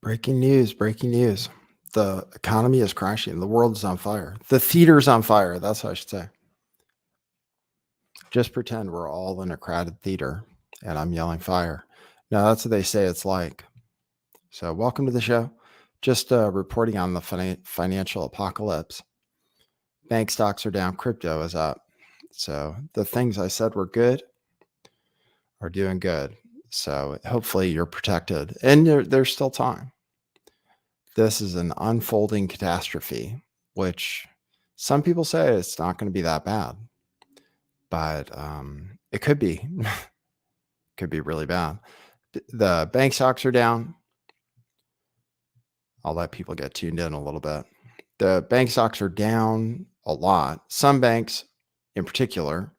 Breaking news, breaking news. The economy is crashing. The world is on fire. The theater's on fire. That's what I should say. Just pretend we're all in a crowded theater and I'm yelling fire. No, that's what they say it's like. So, welcome to the show. Just reporting on the financial apocalypse. Bank stocks are down, crypto is up. So, the things I said were good are doing good. So, hopefully, you're protected and there's still time. This is an unfolding catastrophe, which some people say it's not going to be that bad, but it could be. Could be really bad. The bank stocks are down. I'll let people get tuned in a little bit. The bank stocks are down a lot. Some banks, in particular,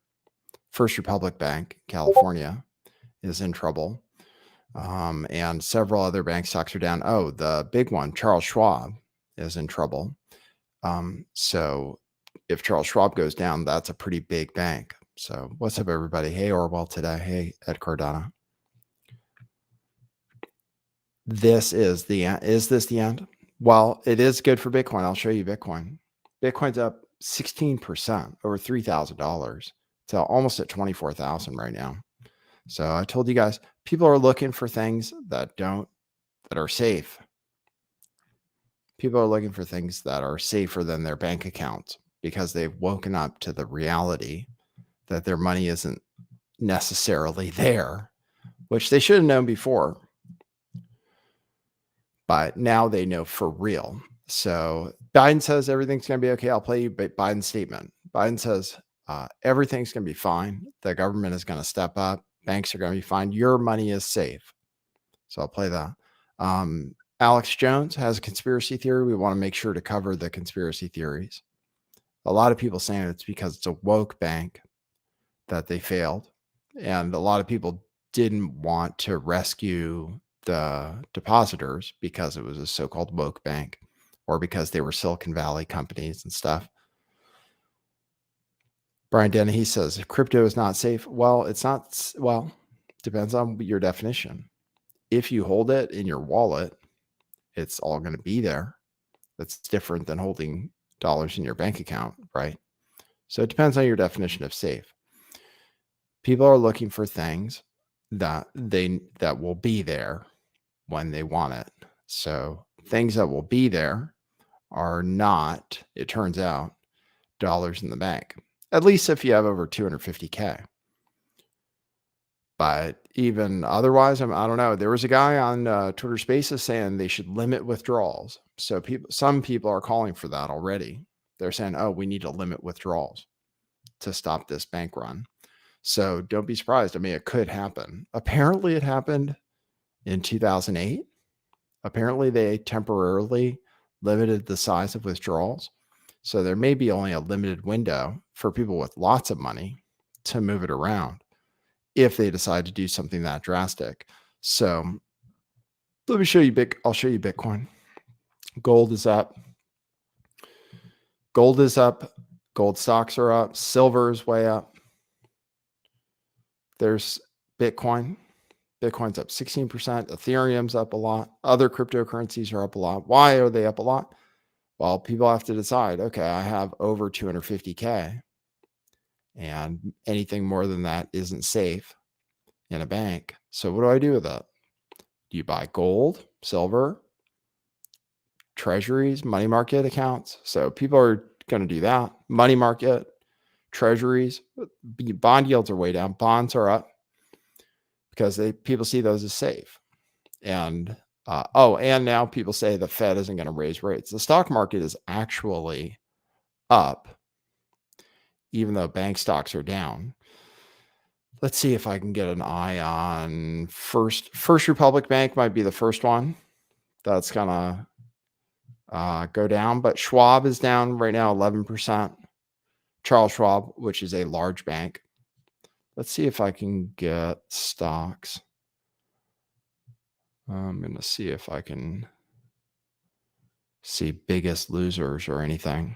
First Republic Bank, California, is in trouble. And several other bank stocks are down. Oh, the big one, Charles Schwab, is in trouble. So if Charles Schwab goes down, that's a pretty big bank. So what's up, everybody? Hey, Orwell today. Hey, Ed Cardano. Is this the end? Well, it is good for Bitcoin. I'll show you Bitcoin. Bitcoin's up 16%, over $3,000. It's almost at 24,000 right now. So I told you guys, people are looking for things that are safe. People are looking for things that are safer than their bank accounts because they've woken up to the reality that their money isn't necessarily there, which they should have known before. But now they know for real. So Biden says everything's going to be okay. I'll play you Biden's statement. Biden says everything's going to be fine. The government is going to step up. Banks are going to be fine. Your money is safe. So I'll play that. Alex Jones has a conspiracy theory. We want to make sure to cover the conspiracy theories. A lot of people saying it's because it's a woke bank that they failed. And a lot of people didn't want to rescue the depositors because it was a so-called woke bank or because they were Silicon Valley companies and stuff. Brian Dennehy says crypto is not safe. Well, it's not. Well, depends on your definition. If you hold it in your wallet, it's all going to be there. That's different than holding dollars in your bank account, right? So it depends on your definition of safe. People are looking for things that will be there when they want it. So things that will be there are not, it turns out, dollars in the bank, at least if you have over 250K. But even otherwise, I don't know. There was a guy on Twitter Spaces saying they should limit withdrawals. So some people are calling for that already. They're saying, oh, we need to limit withdrawals to stop this bank run. So don't be surprised. I mean, it could happen. Apparently it happened in 2008. Apparently they temporarily limited the size of withdrawals. So there may be only a limited window for people with lots of money to move it around if they decide to do something that drastic. So let me show you I'll show you Bitcoin. Gold is up. Gold is up. Gold stocks are up. Silver is way up. There's Bitcoin. Bitcoin's up 16%. Ethereum's up a lot. Other cryptocurrencies are up a lot. Why are they up a lot? Well, people have to decide, okay, I have over 250K and anything more than that isn't safe in a bank. So what do I do with it? Do you buy gold, silver, treasuries, money market accounts? So people are going to do that. Money market, treasuries, bond yields are way down. Bonds are up because people see those as safe. And and now people say the Fed isn't going to raise rates. The stock market is actually up, even though bank stocks are down. Let's see if I can get an eye on First Republic Bank might be the first one that's gonna go down, but Schwab is down right now 11%. Charles Schwab, which is a large bank. Let's see if I can get stocks. I'm going to see if I can see biggest losers or anything.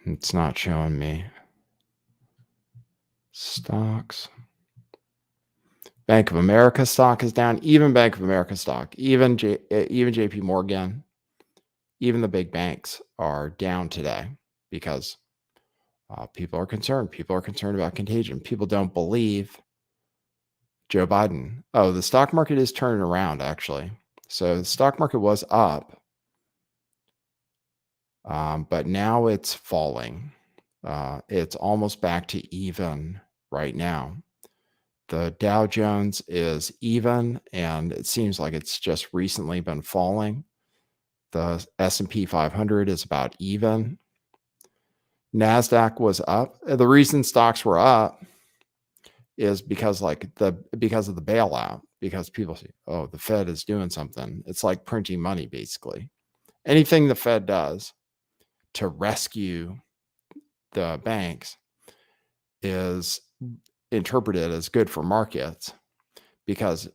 It's not showing me. Stocks. Bank of America stock is down. Even Bank of America stock, even JP Morgan, even the big banks are down today because people are concerned. People are concerned about contagion. People don't believe Joe Biden. Oh, the stock market is turning around, actually. So the stock market was up, but now it's falling. It's almost back to even right now. The Dow Jones is even, and it seems like it's just recently been falling. The S&P 500 is about even. NASDAQ was up. The reason stocks were up is because of the bailout, because people say, oh, the Fed is doing something. It's like printing money, basically. Anything the Fed does to rescue the banks is interpreted as good for markets, because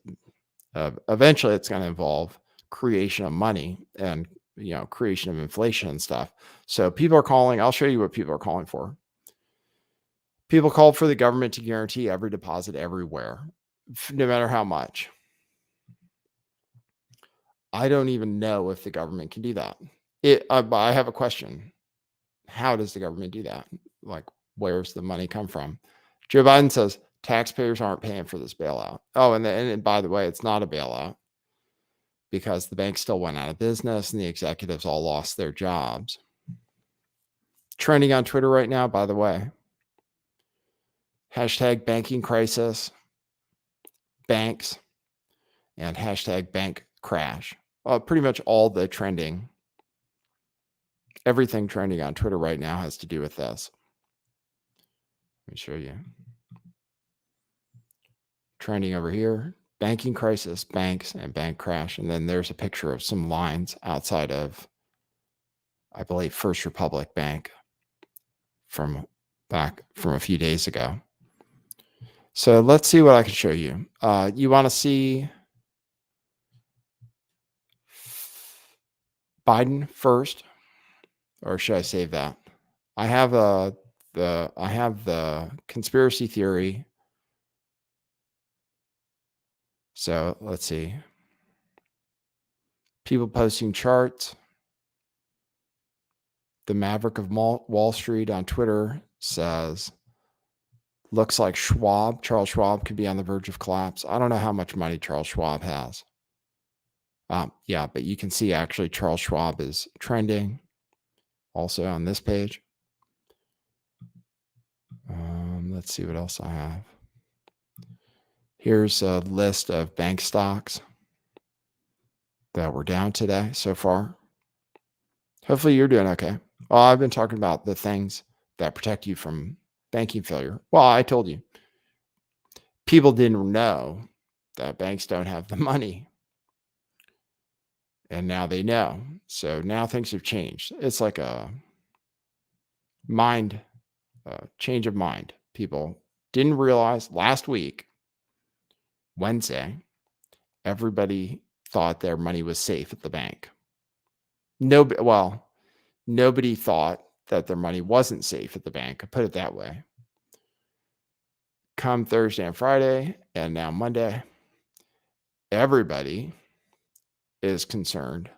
eventually it's going to involve creation of money and creation of inflation and stuff. So people are calling. I'll show you what people are calling for. People called for the government to guarantee every deposit everywhere, no matter how much. I don't even know if the government can do that. I have a question. How does the government do that? Like, where's the money come from? Joe Biden says taxpayers aren't paying for this bailout. Oh, and by the way, it's not a bailout, because the bank still went out of business and the executives all lost their jobs. Trending on Twitter right now, by the way, hashtag banking crisis, banks, and hashtag bank crash. Pretty much all the trending, everything trending on Twitter right now has to do with this. Let me show you. Trending over here, banking crisis, banks, and bank crash. And then there's a picture of some lines outside of, I believe, First Republic Bank from a few days ago. So let's see what I can show you. You want to see Biden first, or should I save that? I have the conspiracy theory. So let's see. People posting charts. The Maverick of Wall Street on Twitter says, looks like Charles Schwab could be on the verge of collapse. I don't know how much money Charles Schwab has. Yeah, but you can see actually Charles Schwab is trending also on this page. Let's see what else I have. Here's a list of bank stocks that were down today so far. Hopefully you're doing okay. Well, I've been talking about the things that protect you from banking failure. Well, I told you. People didn't know that banks don't have the money. And now they know. So now things have changed. It's like a change of mind. People didn't realize last week, Wednesday, everybody thought their money was safe at the bank. Nobody thought that their money wasn't safe at the bank. I put it that way. Come Thursday and Friday, and now Monday, everybody is concerned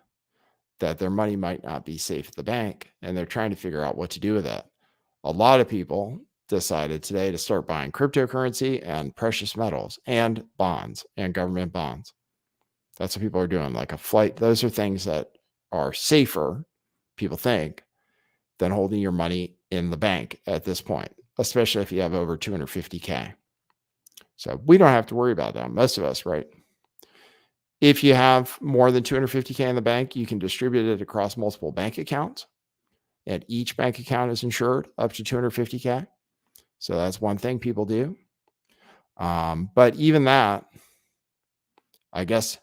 that their money might not be safe at the bank, and they're trying to figure out what to do with it. A lot of people decided today to start buying cryptocurrency and precious metals and bonds and government bonds. That's what people are doing, like a flight. Those are things that are safer, people think, than holding your money in the bank at this point, especially if you have over 250K. So we don't have to worry about that. Most of us, right? If you have more than 250K in the bank, you can distribute it across multiple bank accounts, and each bank account is insured up to 250K. So that's one thing people do. But even that, I guess,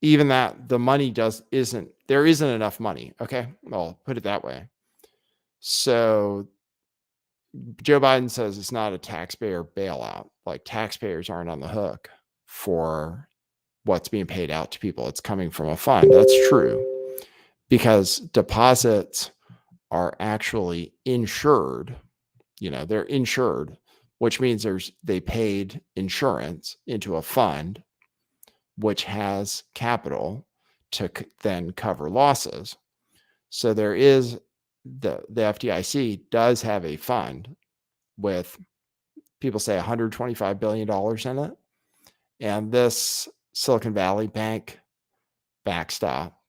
even that, the money there isn't enough money. Okay. I'll put it that way. So Joe Biden says it's not a taxpayer bailout. Like, taxpayers aren't on the hook for what's being paid out to people. It's coming from a fund. That's true, because deposits are actually insured. They're insured which means they paid insurance into a fund which has capital to then cover losses. So there is the FDIC does have a fund with, people say, $125 billion in it. And this Silicon Valley Bank backstop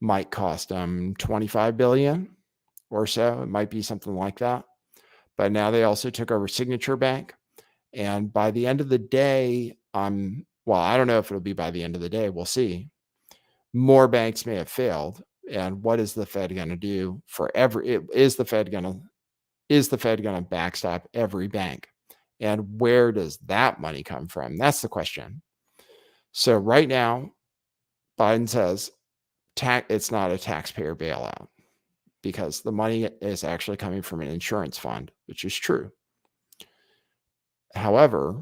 might cost them $25 billion or so. It might be something like that. But now they also took over Signature Bank. And by the end of the day, well, I don't know if it'll be by the end of the day. We'll see. More banks may have failed. And what is the Fed going to do for is the Fed going to backstop every bank? And where does that money come from? That's the question. So right now, Biden says it's not a taxpayer bailout because the money is actually coming from an insurance fund, which is true. However,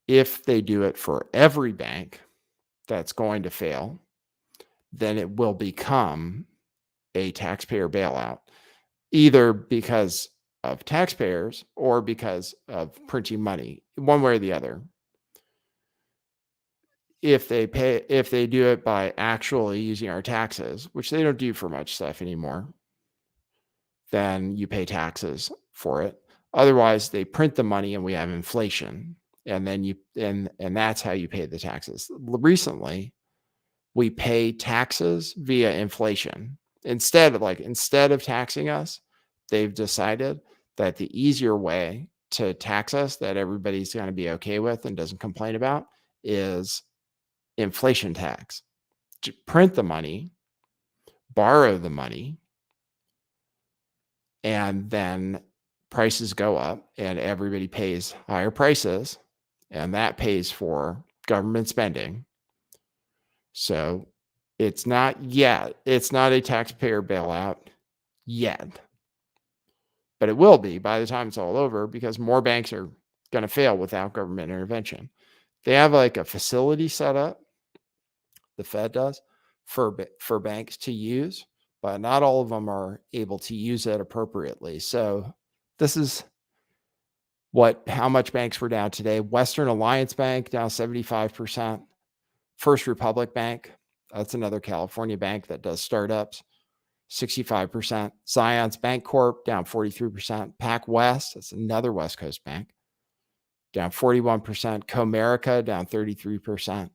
if they do it for every bank that's going to fail, then it will become a taxpayer bailout, either because of taxpayers or because of printing money, one way or the other. If they do it by actually using our taxes, which they don't do for much stuff anymore, then you pay taxes for it. Otherwise, they print the money and we have inflation, and then and that's how you pay the taxes. Recently, we pay taxes via inflation. Instead of taxing us, they've decided that the easier way to tax us, that everybody's going to be okay with and doesn't complain about, is inflation tax. To print the money, borrow the money, and then prices go up and everybody pays higher prices, and that pays for government spending. So it's not a taxpayer bailout yet, but it will be by the time it's all over, because more banks are going to fail without government intervention. They have like a facility set up, the Fed does, for banks to use, but not all of them are able to use it appropriately. So this is how much banks were down today. Western Alliance Bank down 75%. First Republic Bank, that's another California bank that does startups, 65%. Zions Bank Corp down 43%. PacWest, that's another West Coast bank, down 41%. Comerica down 33%.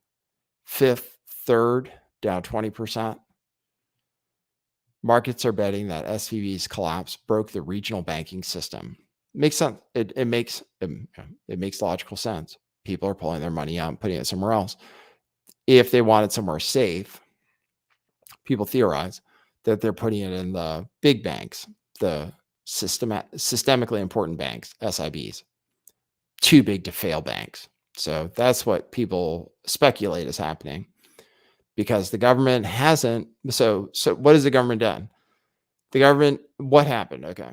Fifth Third down 20%. Markets are betting that SVB's collapse broke the regional banking system. Makes sense. It makes logical sense. People are pulling their money out and putting it somewhere else. If they wanted somewhere safe, people theorize that they're putting it in the big banks, the systemically important banks, SIBs, too big to fail banks. So that's what people speculate is happening, because the government hasn't. So what has the government done? What happened? Okay.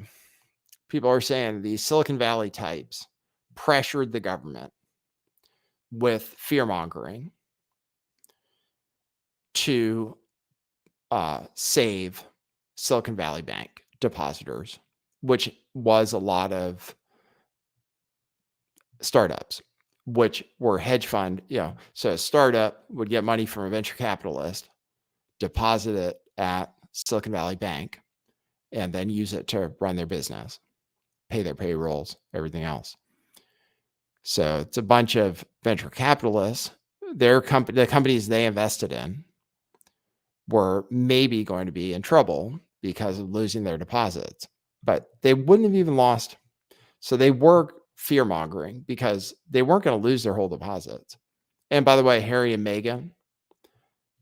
People are saying these Silicon Valley types pressured the government with fear-mongering to save Silicon Valley Bank depositors, which was a lot of startups, which were hedge fund. So a startup would get money from a venture capitalist, deposit it at Silicon Valley Bank, and then use it to run their business, pay their payrolls, everything else. So it's a bunch of venture capitalists. The companies they invested in were maybe going to be in trouble because of losing their deposits, but they wouldn't have even lost. So they were fear-mongering because they weren't going to lose their whole deposits. And by the way, Harry and Meghan,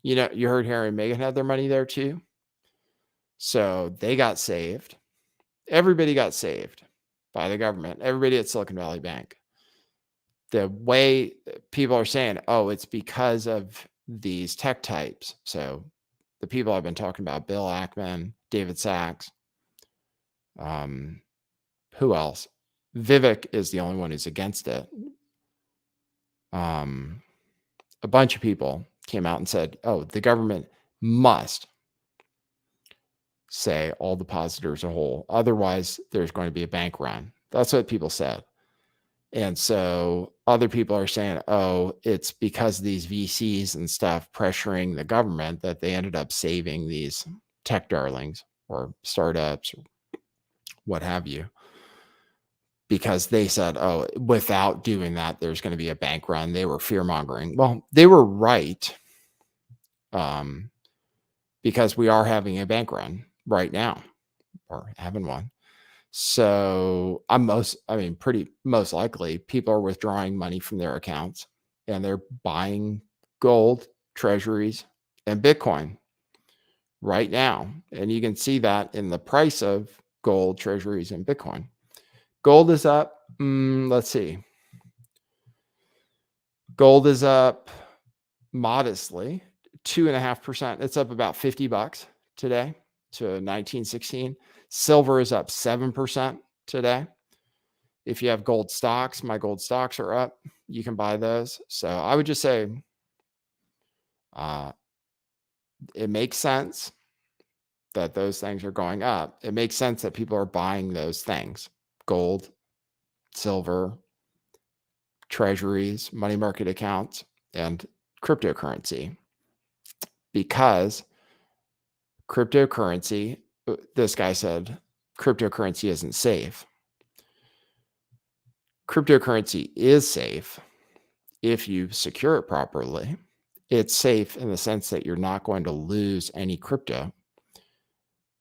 you heard Harry and Meghan had their money there too. So they got saved. Everybody got saved by the government. Everybody at Silicon Valley Bank. The way people are saying, it's because of these tech types. So the people I've been talking about, Bill Ackman, David Sachs, who else? Vivek is the only one who's against it. A bunch of people came out and said, the government must say all depositors are whole. Otherwise, there's going to be a bank run. That's what people said. And so other people are saying, oh, it's because of these VCs and stuff pressuring the government that they ended up saving these tech darlings or startups or what have you, because they said, oh, without doing that, there's going to be a bank run. They were fear mongering. Well, they were right, because we are having a bank run right now, or having one. So most likely people are withdrawing money from their accounts and they're buying gold, treasuries, and Bitcoin right now. And you can see that in the price of gold, treasuries, and Bitcoin. Gold is up. Let's see. Gold is up modestly, 2.5%. It's up about $50 today to 1916. Silver is up 7% today. If you have gold stocks, my gold stocks are up. You can buy those. So I would just say it makes sense that those things are going up. It makes sense that people are buying those things: gold, silver, treasuries, money market accounts, and cryptocurrency. Because cryptocurrency, this guy said, cryptocurrency isn't safe. Cryptocurrency is safe if you secure it properly. It's safe in the sense that you're not going to lose any crypto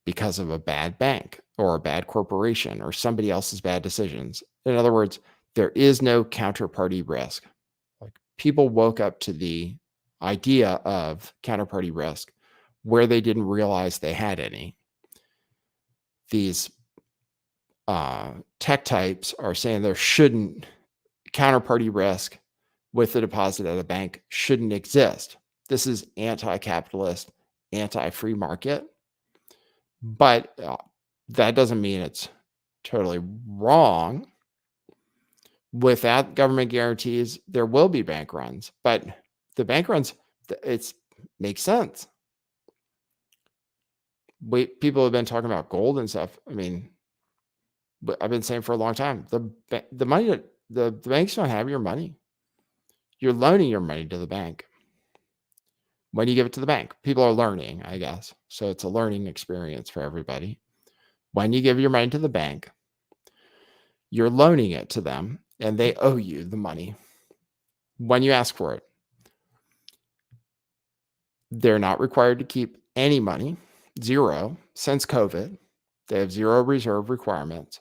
because of a bad bank or a bad corporation or somebody else's bad decisions. In other words, there is no counterparty risk. Like, people woke up to the idea of counterparty risk where they didn't realize they had any. These tech types are saying there shouldn't counterparty risk with the deposit at a bank shouldn't exist. This is anti-capitalist, anti-free market. But that doesn't mean it's totally wrong. Without government guarantees, there will be bank runs. But the bank runs, it makes sense. People have been talking about gold and stuff. I mean, but I've been saying for a long time, the money that the banks don't have your money. You're loaning your money to the bank. When you give it to the bank, people are learning, I guess. So it's a learning experience for everybody. When you give your money to the bank, you're loaning it to them and they owe you the money when you ask for it. They're not required to keep any money, zero, since COVID. They have zero reserve requirements.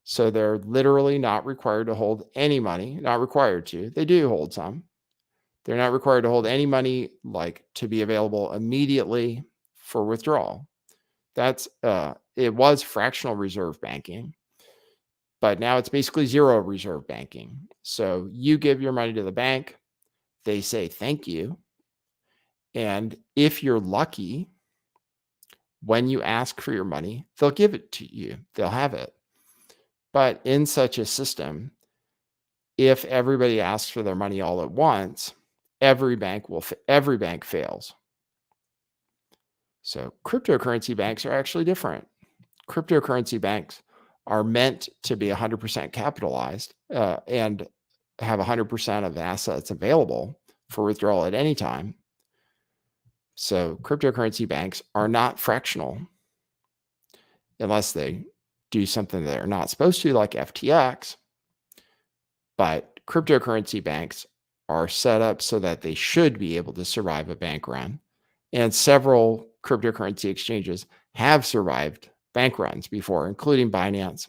So they're literally not required to hold any money, not required to. They do hold some. They're not required to hold any money like to be available immediately for withdrawal. That's it was fractional reserve banking, but now it's basically zero reserve banking. So you give your money to the bank, they say thank you. And if you're lucky, when you ask for your money, they'll give it to you. They'll have it. But in such a system, if everybody asks for their money all at once, every bank fails. So cryptocurrency banks are actually different. Cryptocurrency banks are meant to be 100% capitalized and have 100% of assets available for withdrawal at any time. So cryptocurrency banks are not fractional unless they do something they're not supposed to, like FTX. But cryptocurrency banks are set up so that they should be able to survive a bank run. And several cryptocurrency exchanges have survived bank runs before, including Binance.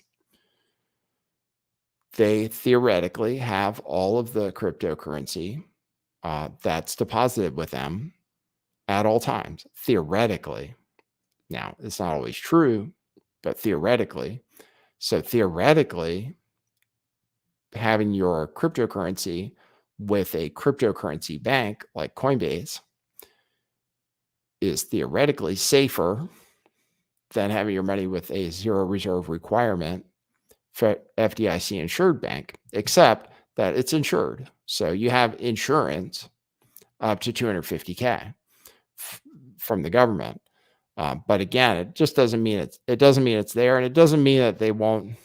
They theoretically have all of the cryptocurrency that's deposited with them at all times, theoretically. Now, it's not always true, but theoretically. So theoretically, having your cryptocurrency with a cryptocurrency bank like Coinbase is theoretically safer than having your money with a zero reserve requirement for FDIC insured bank, except that it's insured. So you have insurance up to $250K from the government. But again, it just doesn't mean it's there, and it doesn't mean that they won't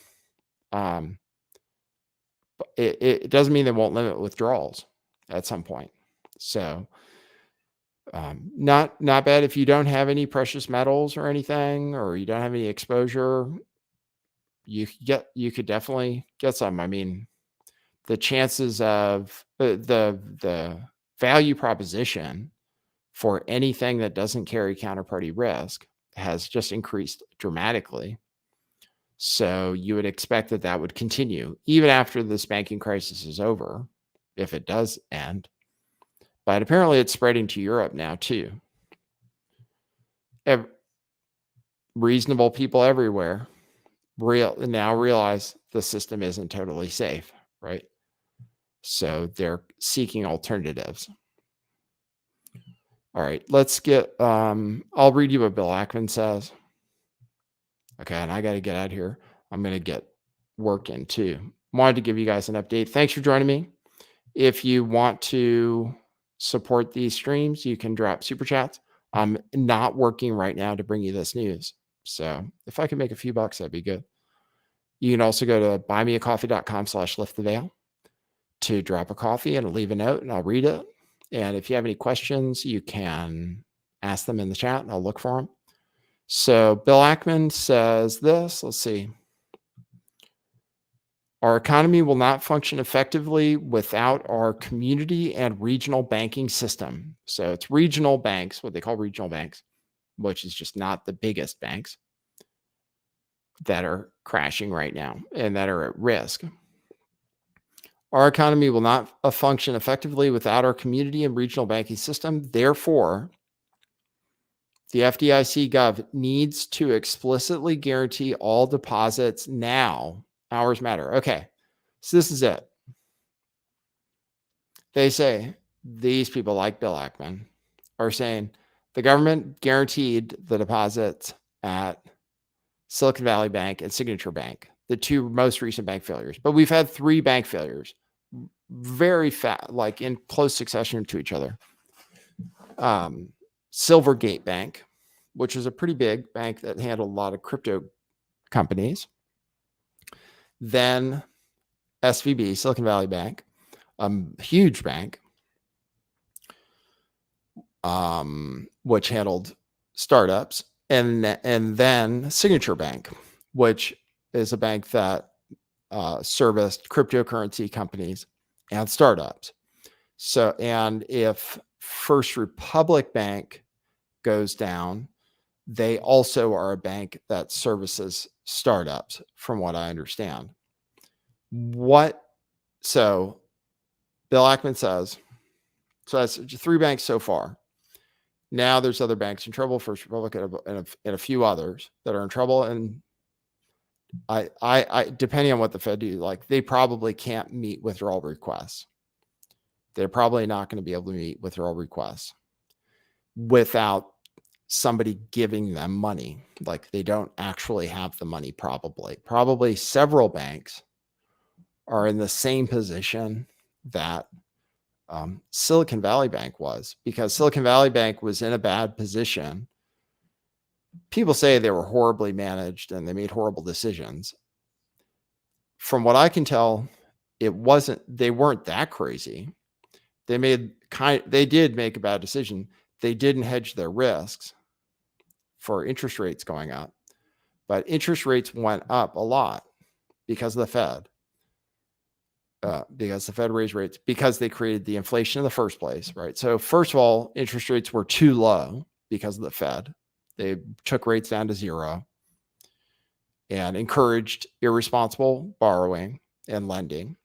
it doesn't mean they won't limit withdrawals at some point. So not bad if you don't have any precious metals or anything, or you don't have any exposure. You could definitely get some. I mean, the chances of the value proposition for anything that doesn't carry counterparty risk has just increased dramatically. So you would expect that would continue even after this banking crisis is over, if it does end. But apparently it's spreading to Europe now too. Reasonable people everywhere now realize the system isn't totally safe, right? So they're seeking alternatives. All right, let's get, I'll read you what Bill Ackman says. Okay, and I got to get out of here. I'm going to get working too. Wanted to give you guys an update. Thanks for joining me. If you want to support these streams, you can drop super chats. I'm not working right now to bring you this news. So if I can make a few bucks, that'd be good. You can also go to buymeacoffee.com/lifttheveil to drop a coffee and leave a note, and I'll read it. And if you have any questions, you can ask them in the chat and I'll look for them. So Bill Ackman says this, let's see. Our economy will not function effectively without our community and regional banking system. So it's regional banks, what they call regional banks, which is just not the biggest banks, that are crashing right now and that are at risk. Our economy will not function effectively without our community and regional banking system. Therefore, the FDIC Gov needs to explicitly guarantee all deposits now. Hours matter. Okay, so this is it. They say, these people like Bill Ackman are saying the government guaranteed the deposits at Silicon Valley Bank and Signature Bank, the two most recent bank failures. But we've had 3 bank failures, very fast, like in close succession to each other. Silvergate Bank, which is a pretty big bank that handled a lot of crypto companies. Then SVB, Silicon Valley Bank, huge bank, which handled startups. And then Signature Bank, which is a bank that serviced cryptocurrency companies and startups. So, and if First Republic Bank goes down, they also are a bank that services startups, from what I understand. So Bill Ackman says, so that's 3 banks so far. Now there's other banks in trouble, First Republic and a few others that are in trouble. And I depending on what the Fed do, like they probably can't meet withdrawal requests. They're probably not going to be able to meet withdrawal requests without somebody giving them money. Like they don't actually have the money probably several banks are in the same position that Silicon Valley Bank was, because Silicon Valley Bank was in a bad position. People say they were horribly managed and they made horrible decisions. From what I can tell, they weren't that crazy. They did make a bad decision. They didn't hedge their risks for interest rates going up, but interest rates went up a lot because of the Fed. Because the Fed raised rates because they created the inflation in the first place, right? So first of all, interest rates were too low because of the Fed. They took rates down to 0 and encouraged irresponsible borrowing and lending.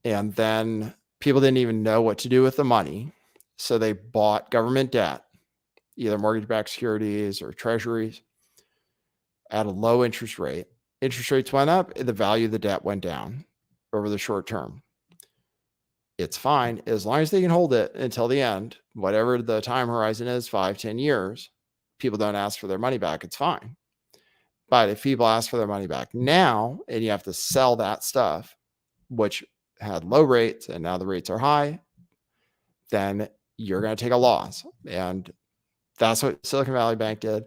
And then people didn't even know what to do with the money. So they bought government debt, either mortgage-backed securities or treasuries, at a low interest rate. Interest rates went up, the value of the debt went down over the short term. It's fine as long as they can hold it until the end, whatever the time horizon is, 5-10 years. People don't ask for their money back, it's fine. But if people ask for their money back now and you have to sell that stuff, which had low rates and now the rates are high, then you're going to take a loss. And that's what Silicon Valley Bank did.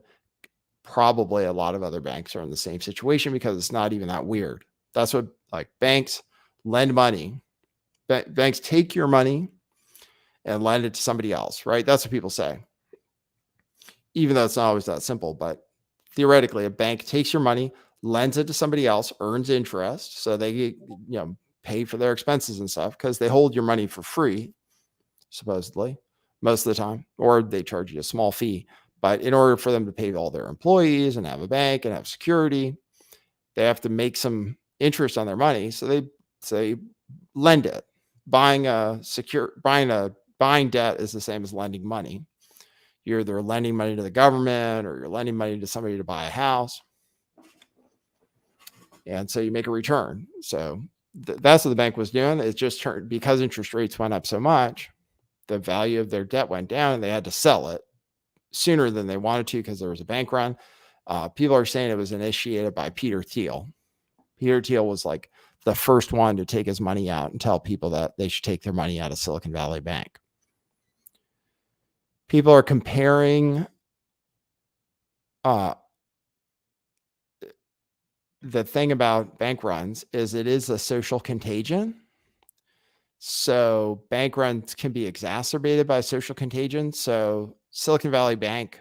Probably a lot of other banks are in the same situation because it's not even that weird. That's what Like banks lend money. Banks take your money and lend it to somebody else, right? That's what people say. Even though it's not always that simple, but theoretically, a bank takes your money, lends it to somebody else, earns interest, so they get, pay for their expenses and stuff because they hold your money for free, supposedly, most of the time, or they charge you a small fee. But in order for them to pay all their employees and have a bank and have security, they have to make some interest on their money. So they lend it. Buying debt is the same as lending money. You're either lending money to the government or you're lending money to somebody to buy a house. And so you make a return. So that's what the bank was doing. It just turned, because interest rates went up so much, the value of their debt went down and they had to sell it sooner than they wanted to because there was a bank run. People are saying it was initiated by Peter Thiel. Peter Thiel was like the first one to take his money out and tell people that they should take their money out of Silicon Valley Bank. People are comparing the thing about bank runs is it is a social contagion. So bank runs can be exacerbated by social contagion. So Silicon Valley Bank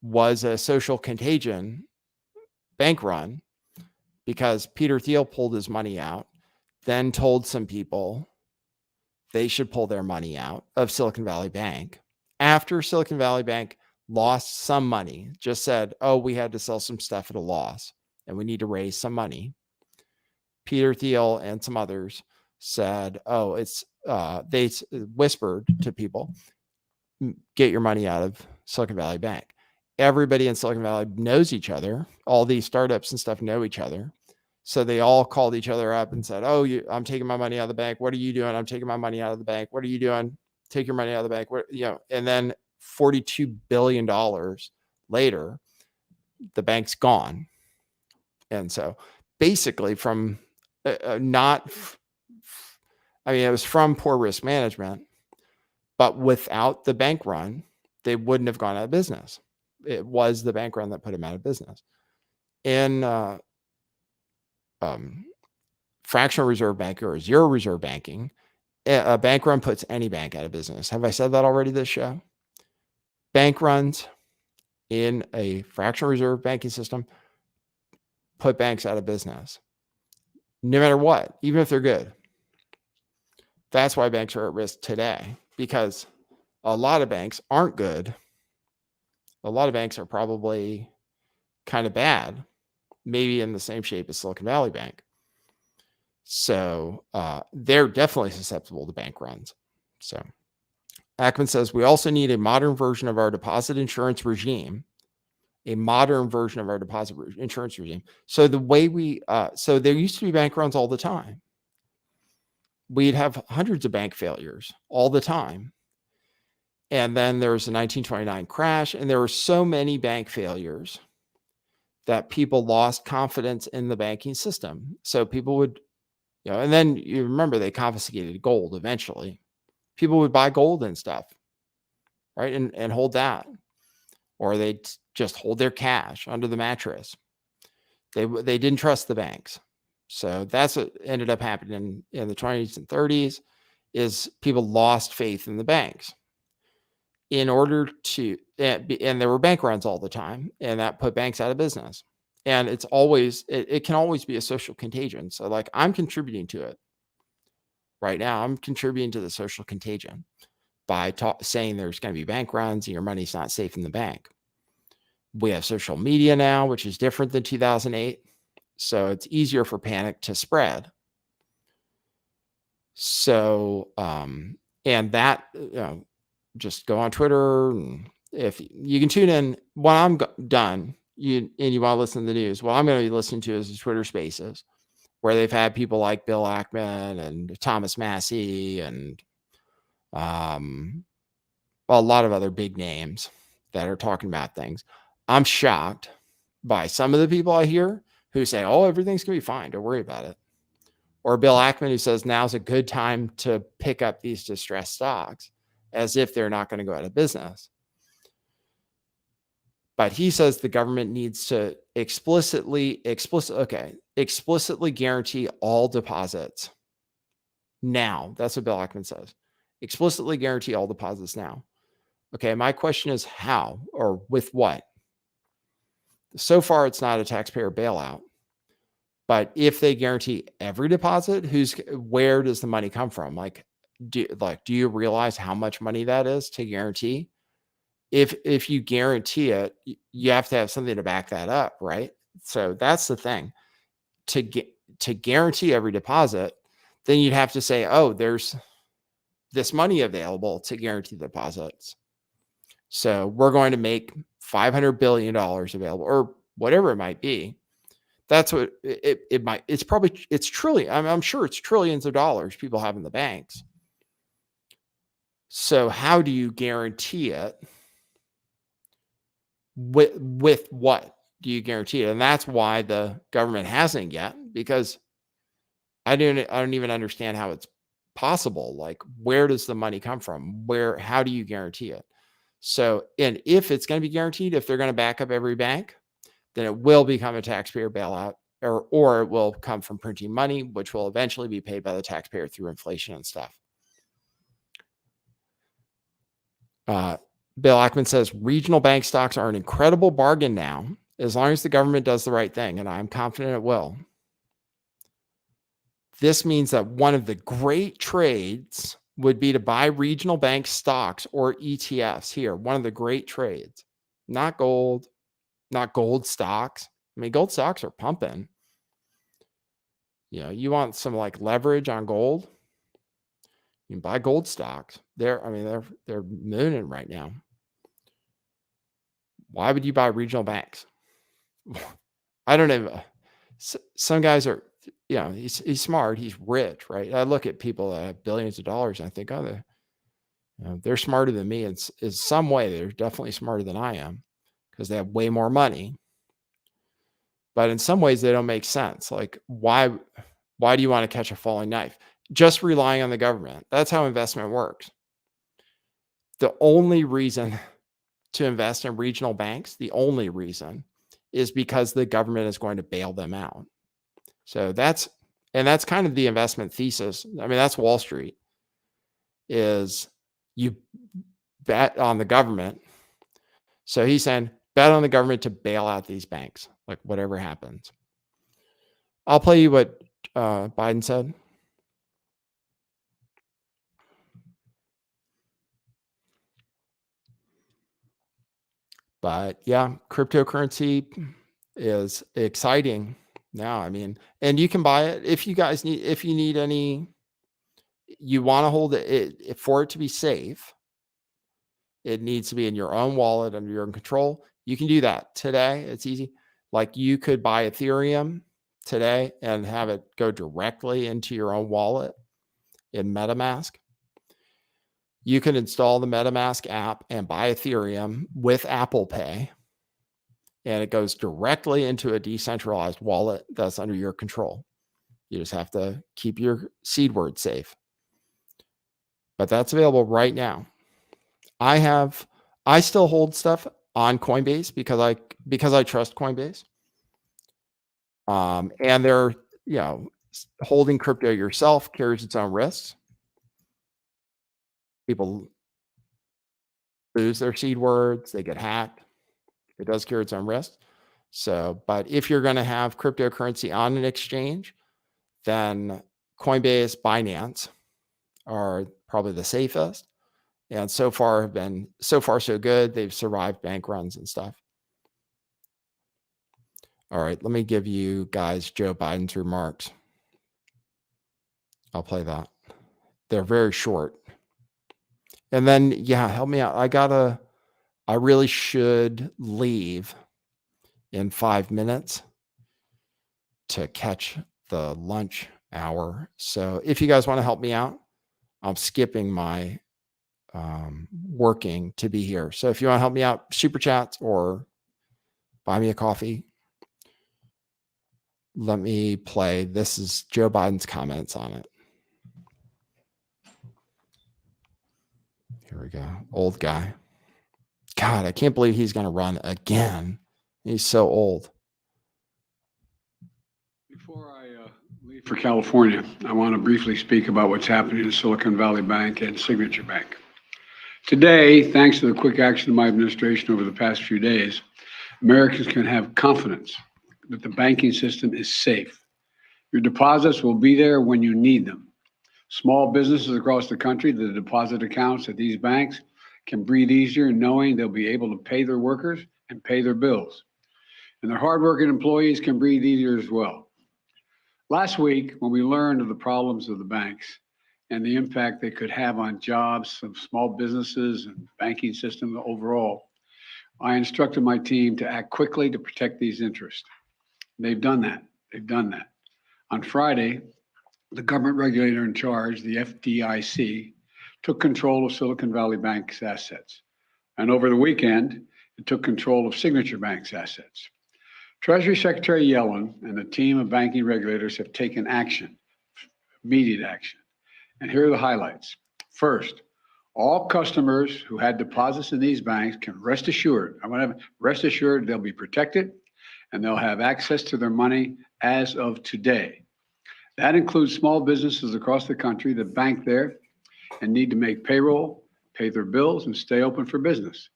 was a social contagion bank run because Peter Thiel pulled his money out, then told some people they should pull their money out of Silicon Valley Bank. After Silicon Valley Bank lost some money, just said, oh, we had to sell some stuff at a loss and we need to raise some money. Peter Thiel and some others said, oh, they whispered to people, get your money out of Silicon Valley Bank. Everybody in Silicon Valley knows each other. All these startups and stuff know each other. So they all called each other up and said, oh, I'm taking my money out of the bank. What are you doing? I'm taking my money out of the bank. What are you doing? Take your money out of the bank. And then $42 billion later, the bank's gone. And so basically from it was from poor risk management, but without the bank run, they wouldn't have gone out of business. It was the bank run that put them out of business. In fractional reserve banking or zero reserve banking, a bank run puts any bank out of business. Have I said that already this show? Bank runs in a fractional reserve banking system put banks out of business, no matter what, even if they're good. That's why banks are at risk today, because a lot of banks aren't good. A lot of banks are probably kind of bad, maybe in the same shape as Silicon Valley Bank. So they're definitely susceptible to bank runs. So Ackman says, we also need a modern version of our deposit insurance regime, So the way so there used to be bank runs all the time. We'd have hundreds of bank failures all the time. And then there was a 1929 crash, and there were so many bank failures that people lost confidence in the banking system. So people would, and then you remember they confiscated gold eventually. People would buy gold and stuff, right? And hold that. Or they'd just hold their cash under the mattress. They didn't trust the banks. So that's what ended up happening in the 20s and 30s is people lost faith in the banks. In order to, and there were bank runs all the time, and that put banks out of business. And it's always, it can always be a social contagion. So like I'm contributing to it right now. I'm contributing to the social contagion by saying there's going to be bank runs and your money's not safe in the bank. We have social media now, which is different than 2008. So it's easier for panic to spread. So, and that, just go on Twitter. And if you can tune in when I'm done, and you want to listen to the news, what I'm going to be listening to is the Twitter Spaces, where they've had people like Bill Ackman and Thomas Massey and a lot of other big names that are talking about things. I'm shocked by some of the people I hear who say, oh, everything's going to be fine. Don't worry about it. Or Bill Ackman, who says now's a good time to pick up these distressed stocks as if they're not going to go out of business. But he says the government needs to explicitly, okay, explicitly guarantee all deposits now. That's what Bill Ackman says. Explicitly guarantee all deposits now. Okay, my question is how or with what? So far, it's not a taxpayer bailout. But if they guarantee every deposit, where does the money come from? Do you realize how much money that is to guarantee? If you guarantee it, you have to have something to back that up, right? So that's the thing. To guarantee every deposit, then you'd have to say, oh, there's this money available to guarantee deposits. So we're going to make $500 billion available, or whatever it might be. That's what it might. It's trillion. I'm sure it's trillions of dollars people have in the banks. So how do you guarantee it? With what do you guarantee it? And that's why the government hasn't yet, because I don't even understand how it's possible. Like, where does the money come from? How do you guarantee it? So, and if it's going to be guaranteed, if they're going to back up every bank, then it will become a taxpayer bailout, or it will come from printing money, which will eventually be paid by the taxpayer through inflation and stuff. Bill Ackman says regional bank stocks are an incredible bargain now, as long as the government does the right thing, and I'm confident it will. This means that one of the great trades would be to buy regional bank stocks or ETFs here. One of the great trades, not gold stocks. I mean, gold stocks are pumping. You want some like leverage on gold, you can buy gold stocks. They're mooning right now. Why would you buy regional banks? I don't know. Some guys are, he's smart. He's rich, right? I look at people that have billions of dollars and I think, oh, they're smarter than me. In some way, they're definitely smarter than I am because they have way more money. But in some ways, they don't make sense. Like, why do you want to catch a falling knife? Just relying on the government. That's how investment works. The only reason to invest in regional banks, the only reason, is because the government is going to bail them out. So that's kind of the investment thesis. I mean, that's Wall Street, is you bet on the government. So he's saying, bet on the government to bail out these banks, like whatever happens. I'll play you what Biden said. But yeah, cryptocurrency is exciting now. I mean, and you can buy it if you need any, you want to hold it for it to be safe. It needs to be in your own wallet under your own control. You can do that today. It's easy. Like, you could buy Ethereum today and have it go directly into your own wallet in MetaMask. You can install the MetaMask app and buy Ethereum with Apple Pay, and it goes directly into a decentralized wallet that's under your control. You just have to keep your seed word safe. But that's available right now. I still hold stuff on Coinbase because I trust Coinbase. And they're, holding crypto yourself carries its own risks. People lose their seed words, they get hacked. It does carry its own risk. So, but if you're going to have cryptocurrency on an exchange, then Coinbase, Binance are probably the safest. And so far so good. They've survived bank runs and stuff. All right, let me give you guys Joe Biden's remarks. I'll play that. They're very short. And then, help me out. I really should leave in 5 minutes to catch the lunch hour. So if you guys want to help me out, I'm skipping my working to be here. So if you want to help me out, super chats or buy me a coffee. Let me play. This is Joe Biden's comments on it. Here we go. Old guy. God, I can't believe he's going to run again. He's so old. Before I leave for California, I want to briefly speak about what's happening in Silicon Valley Bank and Signature Bank. Today, thanks to the quick action of my administration over the past few days, Americans can have confidence that the banking system is safe. Your deposits will be there when you need them. Small businesses across the country, the deposit accounts at these banks can breathe easier knowing they'll be able to pay their workers and pay their bills. And their hardworking employees can breathe easier as well. Last week, when we learned of the problems of the banks and the impact they could have on jobs of small businesses and banking system overall, I instructed my team to act quickly to protect these interests. They've done that. They've done that. On Friday, the government regulator in charge, the FDIC, took control of Silicon Valley Bank's assets. And over the weekend, it took control of Signature Bank's assets. Treasury Secretary Yellen and the team of banking regulators have taken action, immediate action. And here are the highlights. First, all customers who had deposits in these banks can rest assured, rest assured they'll be protected and they'll have access to their money as of today. That includes small businesses across the country that bank there and need to make payroll, pay their bills, and stay open for business.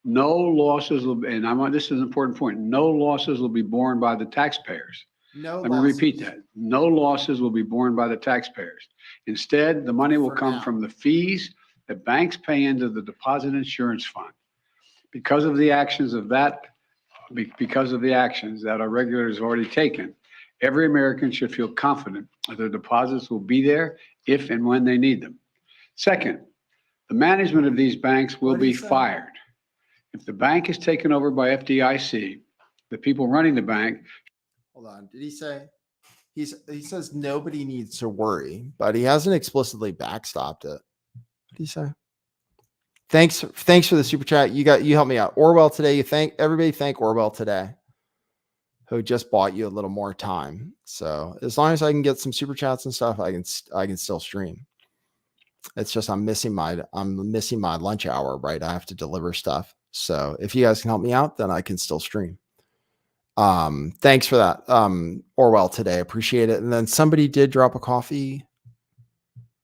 No losses will, and this is an important point, no losses will be borne by the taxpayers. Let me repeat that. No losses will be borne by the taxpayers. Instead, the money will come from the fees that banks pay into the deposit insurance fund. Because of the actions that our regulators have already taken, every American should feel confident that their deposits will be there if and when they need them. Second, the management of these banks will be fired. If the bank is taken over by FDIC, the people running the bank. Hold on. Did he say? He says nobody needs to worry, but he hasn't explicitly backstopped it. What did he say? Thanks for the super chat. You helped me out. Orwell today. Everybody thank Orwell today, who just bought you a little more time. So as long as I can get some super chats and stuff, I can still stream. It's just I'm missing my lunch hour, right? I have to deliver stuff. So if you guys can help me out, then I can still stream. Thanks for that. Orwell today. Appreciate it. And then somebody did drop a coffee.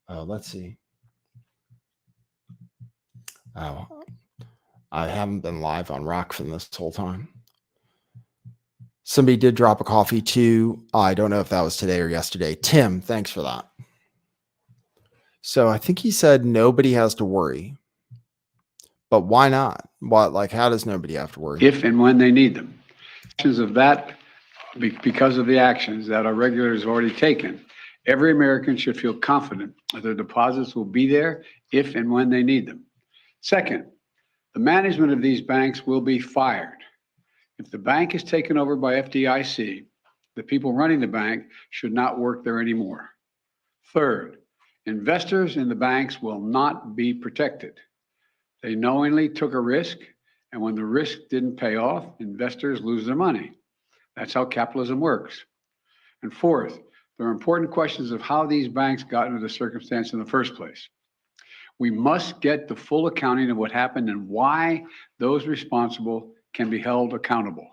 Oh, let's see. Oh, I haven't been live on Rockfin this whole time. Somebody did drop a coffee too. I don't know if that was today or yesterday. Tim, thanks for that. So I think he said nobody has to worry. But why not? How does nobody have to worry? If and when they need them. Because of the actions that our regulators have already taken, every American should feel confident that their deposits will be there if and when they need them. Second, the management of these banks will be fired. If the bank is taken over by FDIC, the people running the bank should not work there anymore. Third, investors in the banks will not be protected. They knowingly took a risk, and when the risk didn't pay off, investors lose their money. That's how capitalism works. And fourth, there are important questions of how these banks got into the circumstance in the first place. We must get the full accounting of what happened and why those responsible can be held accountable.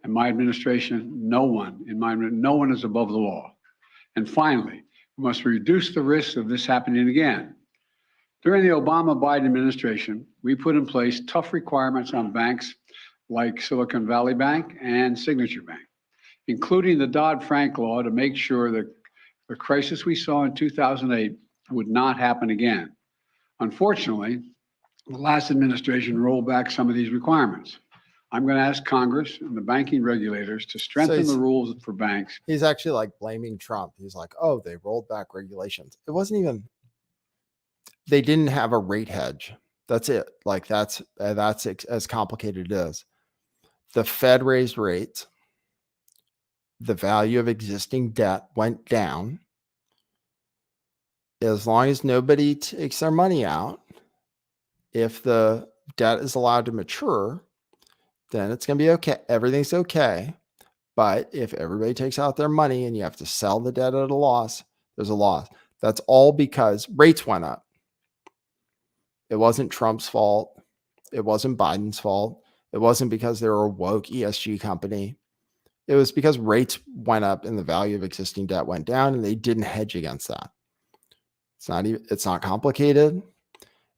In my administration, no one is above the law. And finally, we must reduce the risk of this happening again. During the Obama-Biden administration, we put in place tough requirements on banks like Silicon Valley Bank and Signature Bank, including the Dodd-Frank law to make sure that the crisis we saw in 2008 would not happen again. Unfortunately, the last administration rolled back some of these requirements. I'm going to ask Congress and the banking regulators to strengthen the rules for banks. He's actually blaming Trump. He's like, oh, they rolled back regulations. It wasn't even, they didn't have a rate hedge. That's it. That's as complicated as it is. The Fed raised rates. The value of existing debt went down. As long as nobody takes their money out, if the debt is allowed to mature, then it's going to be okay. Everything's okay. But if everybody takes out their money and you have to sell the debt at a loss, there's a loss. That's all because rates went up. It wasn't Trump's fault. It wasn't Biden's fault. It wasn't because they were a woke ESG company. It was because rates went up and the value of existing debt went down, and they didn't hedge against that. It's not complicated.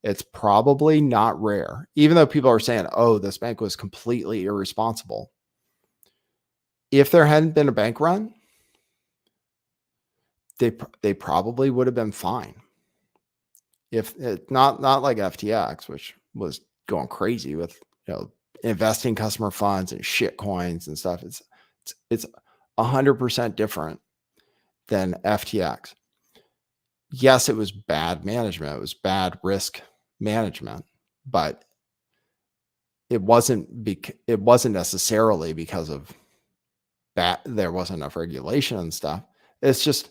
It's probably not rare, even though people are saying, oh, this bank was completely irresponsible. If there hadn't been a bank run, they probably would have been fine. If it, not like FTX, which was going crazy with investing customer funds and shit coins and stuff. It's 100% different than FTX. Yes, it was bad management. It was bad risk management, but it wasn't necessarily because of that. There wasn't enough regulation and stuff. It's just,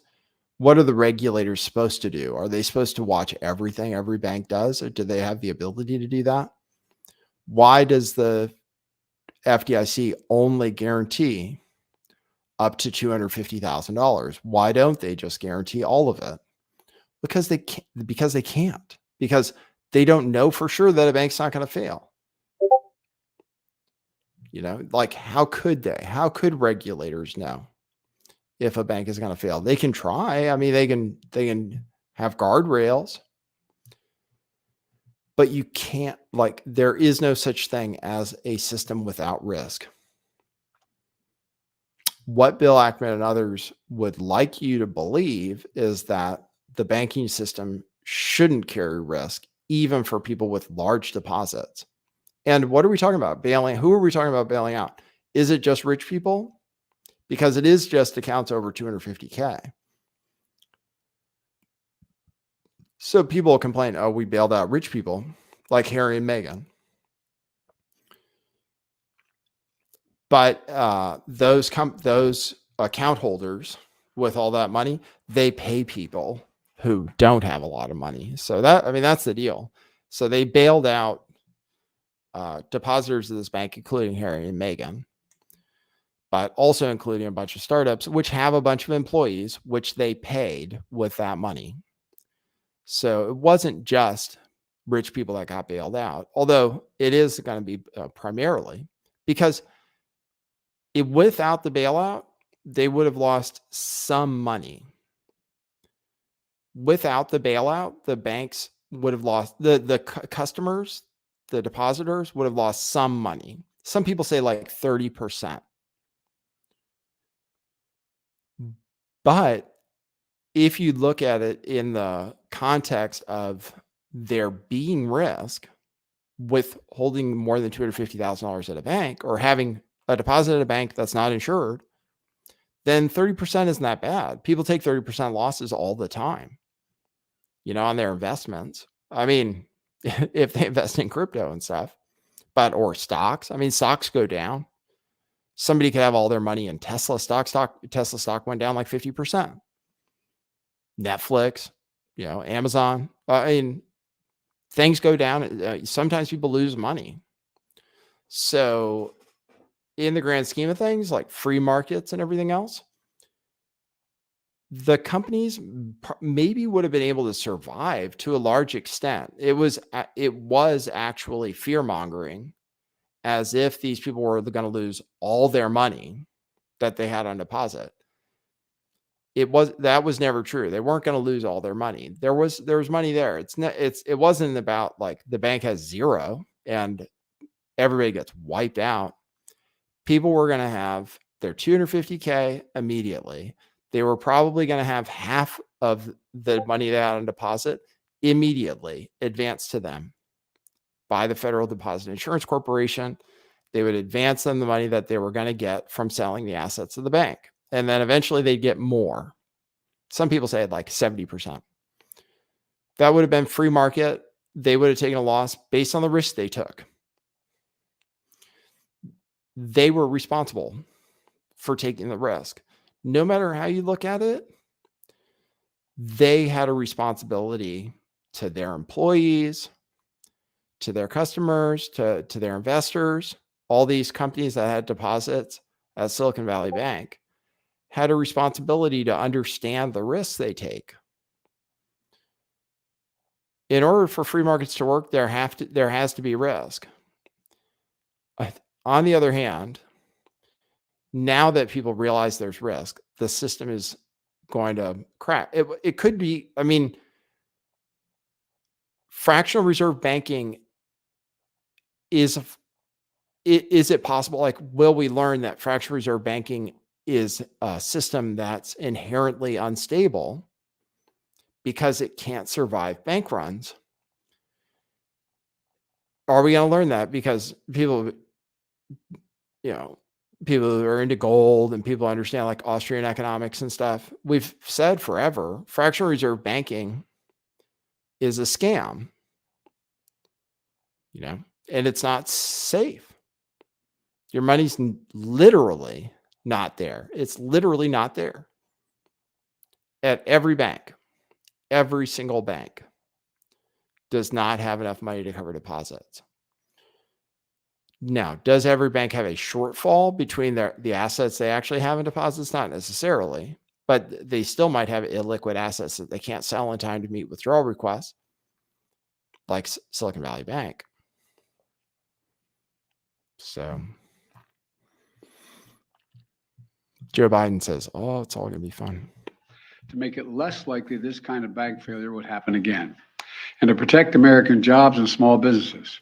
what are the regulators supposed to do? Are they supposed to watch everything every bank does, or do they have the ability to do that? Why does the FDIC only guarantee up to $250,000? Why don't they just guarantee all of it? Because they can't. Because they don't know for sure that a bank's not going to fail. Like, how could they? How could regulators know if a bank is going to fail? They can try. I mean, they can have guardrails, but you can't, like, there is no such thing as a system without risk. What Bill Ackman and others would like you to believe is that the banking system shouldn't carry risk, even for people with large deposits. And what are we talking about? Who are we talking about bailing out? Is it just rich people? Because it is just accounts over 250K. So people complain, oh, we bailed out rich people like Harry and Meghan. But those account holders with all that money, they pay people who don't have a lot of money. So that's the deal. So they bailed out depositors of this bank, including Harry and Meghan, but also including a bunch of startups, which have a bunch of employees, which they paid with that money. So it wasn't just rich people that got bailed out, although it is going to be primarily, because without the bailout, they would have lost some money. Without the bailout, the banks would have lost, the customers, the depositors would have lost some money. Some people say like 30%. But if you look at it in the context of there being risk with holding more than $250,000 at a bank, or having a deposit at a bank that's not insured, then 30% isn't that bad. People take 30% losses all the time, on their investments. I mean, if they invest in crypto and stuff, or stocks. I mean, stocks go down. Somebody could have all their money in Tesla stock. Tesla stock went down like 50%. Netflix, Amazon. I mean, things go down. Sometimes people lose money. So in the grand scheme of things, like free markets and everything else, the companies maybe would have been able to survive to a large extent. It was actually fear mongering, as if these people were going to lose all their money that they had on deposit. That was never true. They weren't going to lose all their money. There was money there. It wasn't about like the bank has zero and everybody gets wiped out. People were going to have their $250K immediately. They were probably going to have half of the money they had on deposit immediately advanced to them by the Federal Deposit Insurance Corporation. They would advance them the money that they were going to get from selling the assets of the bank. And then eventually they'd get more. Some people say like 70%. That would have been free market. They would have taken a loss based on the risk they took. They were responsible for taking the risk. No matter how you look at it, they had a responsibility to their employees, to their customers, to their investors. All these companies that had deposits at Silicon Valley Bank had a responsibility to understand the risks they take. In order for free markets to work, there has to be risk. On the other hand, Now that people realize there's risk, the system is going to crack. It could be, I mean, fractional reserve banking is it possible? Like, will we learn that fractional reserve banking is a system that's inherently unstable because it can't survive bank runs? Are we going to learn that because people who are into gold and people understand like Austrian economics and stuff? We've said forever, fractional reserve banking is a scam, and it's not safe. Your money's literally not there. It's literally not there. At every bank, every single bank does not have enough money to cover deposits. Now, does every bank have a shortfall between the assets they actually have in deposits? Not necessarily, but they still might have illiquid assets that they can't sell in time to meet withdrawal requests, like Silicon Valley Bank. So Joe Biden says, oh, it's all going to be fun. To make it less likely this kind of bank failure would happen again, and to protect American jobs and small businesses.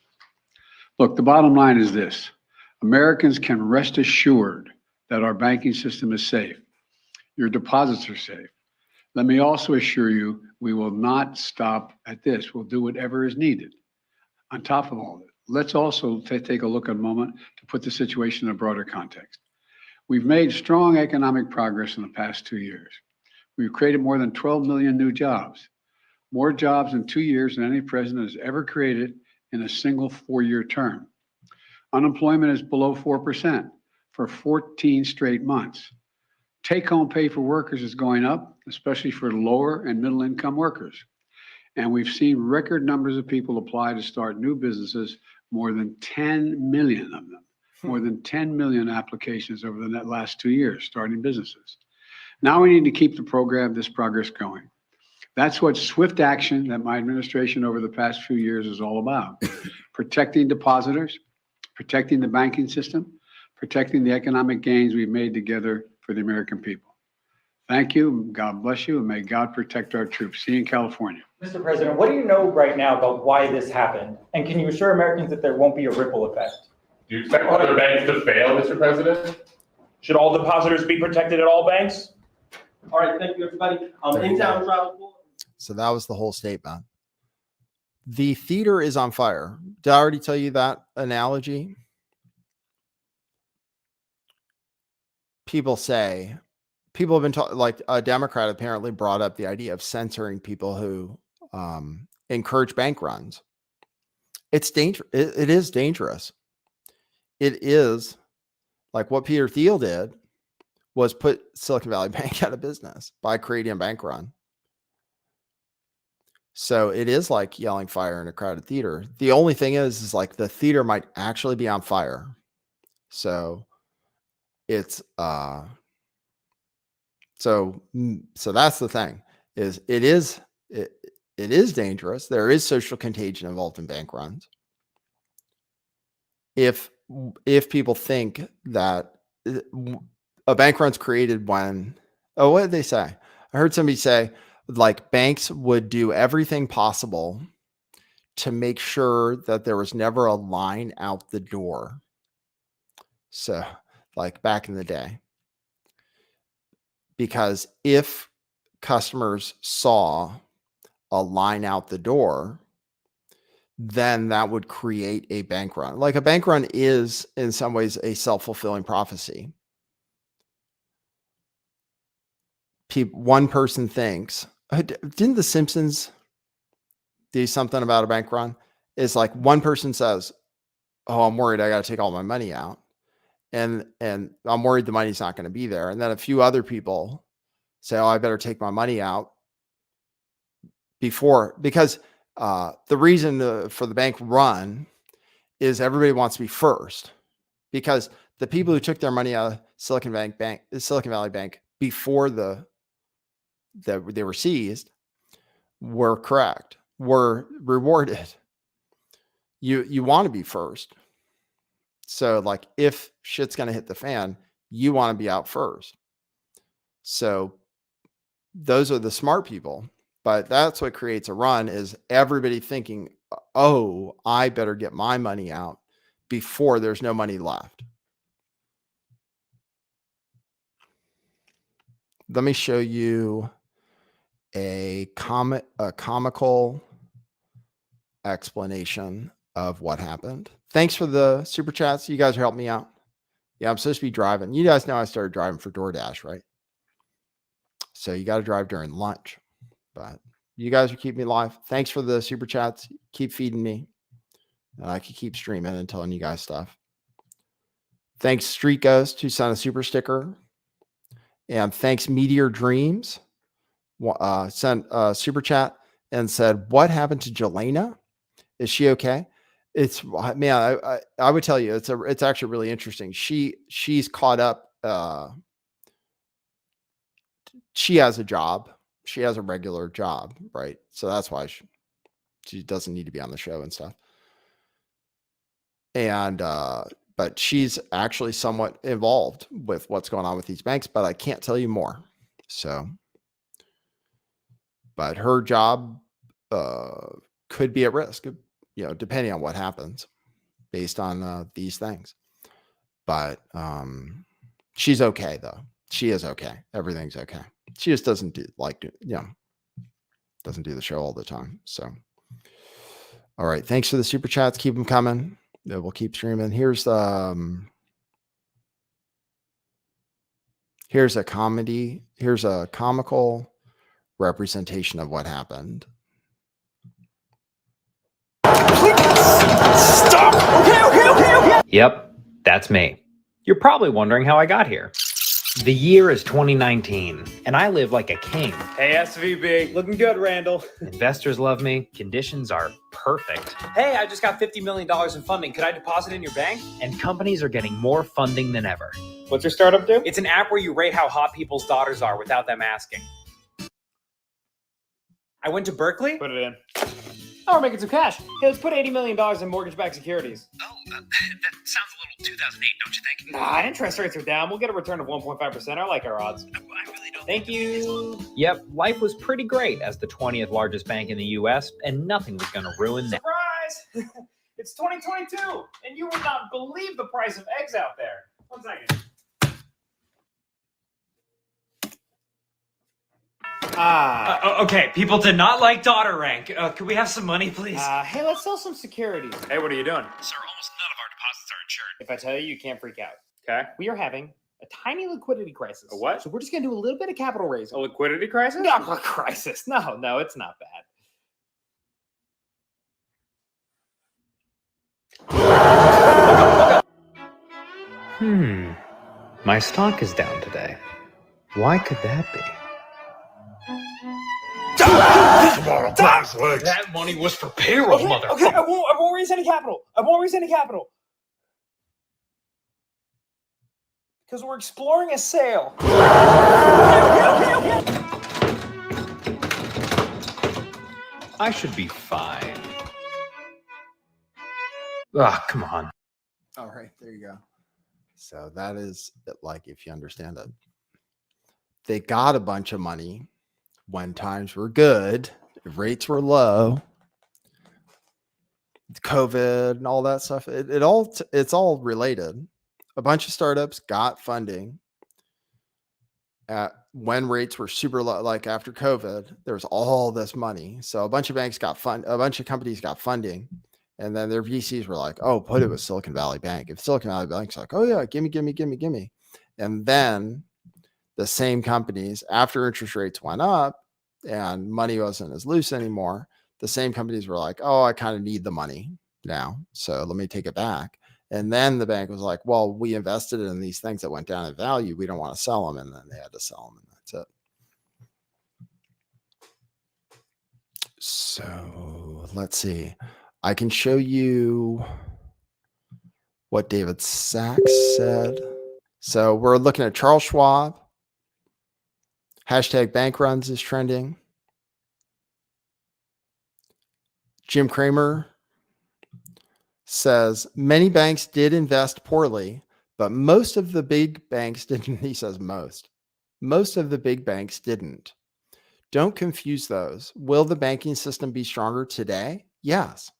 Look, the bottom line is this: Americans can rest assured that our banking system is safe. Your deposits are safe. Let me also assure you, we will not stop at this. We'll do whatever is needed. On top of all of it, let's also take a look at a moment to put the situation in a broader context. We've made strong economic progress in the past 2 years. We've created more than 12 million new jobs, more jobs in 2 years than any president has ever created in a single 4-year term. Unemployment is below 4% for 14 straight months. Take-home pay for workers is going up, especially for lower and middle-income workers. And we've seen record numbers of people apply to start new businesses, more than 10 million of them, more than 10 million applications over the last 2 years starting businesses. Now we need to keep this progress going. That's what swift action that my administration over the past few years is all about. Protecting depositors, protecting the banking system, protecting the economic gains we've made together for the American people. Thank you. God bless you, and may God protect our troops. See you in California. Mr. President, what do you know right now about why this happened? And can you assure Americans that there won't be a ripple effect? Do you expect other banks to fail, Mr. President? Should all depositors be protected at all banks? All right, thank you, everybody. In-town travel. So that was the whole statement. The theater is on fire. Did I already tell you that analogy? People have been talking, like a Democrat apparently brought up the idea of censoring people who encourage bank runs. It's dangerous. It is dangerous. It is like what Peter Thiel did was put Silicon Valley Bank out of business by creating a bank run. So it is like yelling fire in a crowded theater. The only thing is like the theater might actually be on fire. So it's so that's the thing, is it is dangerous. There is social contagion involved in bank runs. If people think that a bank run's created when, what did they say? I heard somebody say like banks would do everything possible to make sure that there was never a line out the door. So like back in the day, because if customers saw a line out the door, then that would create a bank run. Like a bank run is in some ways a self-fulfilling prophecy. One person thinks, didn't The Simpsons do something about a bank run? It's like one person says, oh, I'm worried I got to take all my money out. And I'm worried the money's not going to be there. And then a few other people say, oh, I better take my money out because the reason for the bank run is everybody wants to be first, because the people who took their money out of Silicon Valley Bank before they were seized were correct, were rewarded. You want to be first. So like if shit's going to hit the fan, You want to be out first. So those are the smart people, but that's what creates a run is everybody thinking, oh, I better get my money out before there's no money left. Let me show you a comical explanation of what happened. Thanks for the super chats. You guys are helping me out. Yeah, I'm supposed to be driving. You guys know I started driving for DoorDash, right? So you got to drive during lunch, but you guys are keeping me alive. Thanks for the super chats. Keep feeding me. And I can keep streaming and telling you guys stuff. Thanks Street Ghost who sent a super sticker. And thanks Meteor Dreams sent a super chat and said, what happened to Jelena? Is she okay? It's man, I would tell you it's actually really interesting. She's caught up. She has a job. She has a regular job, right? So that's why she doesn't need to be on the show and stuff. And but she's actually somewhat involved with what's going on with these banks, but I can't tell you more. So, but her job could be at risk, depending on what happens based on these things. But she's okay though. She is okay. Everything's okay. She just doesn't doesn't do the show all the time. So, all right. Thanks for the super chats. Keep them coming. We'll keep streaming. Here's a comedy. Here's a comical representation of what happened. Stop! Okay. Yep, that's me. You're probably wondering how I got here. The year is 2019, and I live like a king. Hey, SVB. Looking good, Randall. Investors love me. Conditions are perfect. Hey, I just got $50 million in funding. Could I deposit in your bank? And companies are getting more funding than ever. What's your startup do? It's an app where you rate how hot people's daughters are without them asking. I went to Berkeley. Put it in. Oh, we're making some cash. Hey, let's put $80 million in mortgage-backed securities. Oh, that sounds a little 2008, don't you think? Nah, interest rates are down. We'll get a return of 1.5%. I like our odds. I really don't. Thank you. Yep, life was pretty great as the 20th largest bank in the U.S., and nothing was going to ruin that. Surprise! It's 2022, and you would not believe the price of eggs out there. 1 second. Okay, people did not like daughter rank. Could we have some money, please? Hey, let's sell some securities. Hey, what are you doing? Sir, almost none of our deposits are insured. If I tell you, you can't freak out. Okay. We are having a tiny liquidity crisis. A what? So we're just going to do a little bit of capital raising. A liquidity crisis? No, a crisis. No, it's not bad. My stock is down today. Why could that be? That money was for payroll, mother. Okay, I won't raise any capital. Because we're exploring a sale. I should be fine. Ah, come on. All right, there you go. So that is like, if you understand it, they got a bunch of money when times were good, rates were low, COVID and all that stuff. It's all related. A bunch of startups got funding at when rates were super low, like after COVID, there was all this money. So a bunch of banks got a bunch of companies got funding. And then their VCs were like, oh, put it with Silicon Valley Bank. If Silicon Valley Bank's like, oh yeah, gimme. And then the same companies, after interest rates went up and money wasn't as loose anymore, the same companies were like, oh, I kind of need the money now, so let me take it back. And then the bank was like, well, we invested in these things that went down in value. We don't want to sell them. And then they had to sell them, and that's it. So let's see. I can show you what David Sachs said. So we're looking at Charles Schwab. Hashtag bank runs is trending. Jim Cramer says many banks did invest poorly, But most of the big banks didn't. He says most of the big banks didn't. Don't confuse those. Will the banking system be stronger today? Yes.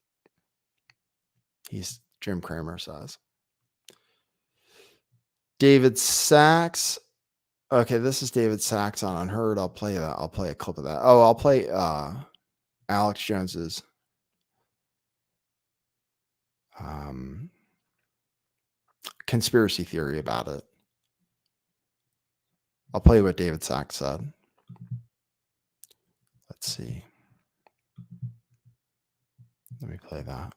Jim Cramer says. David Sachs. Okay, this is David Sachs on Unheard. I'll play that. I'll play a clip of that. Oh, I'll play Alex Jones's conspiracy theory about it. I'll play what David Sachs said. Let's see. Let me play that.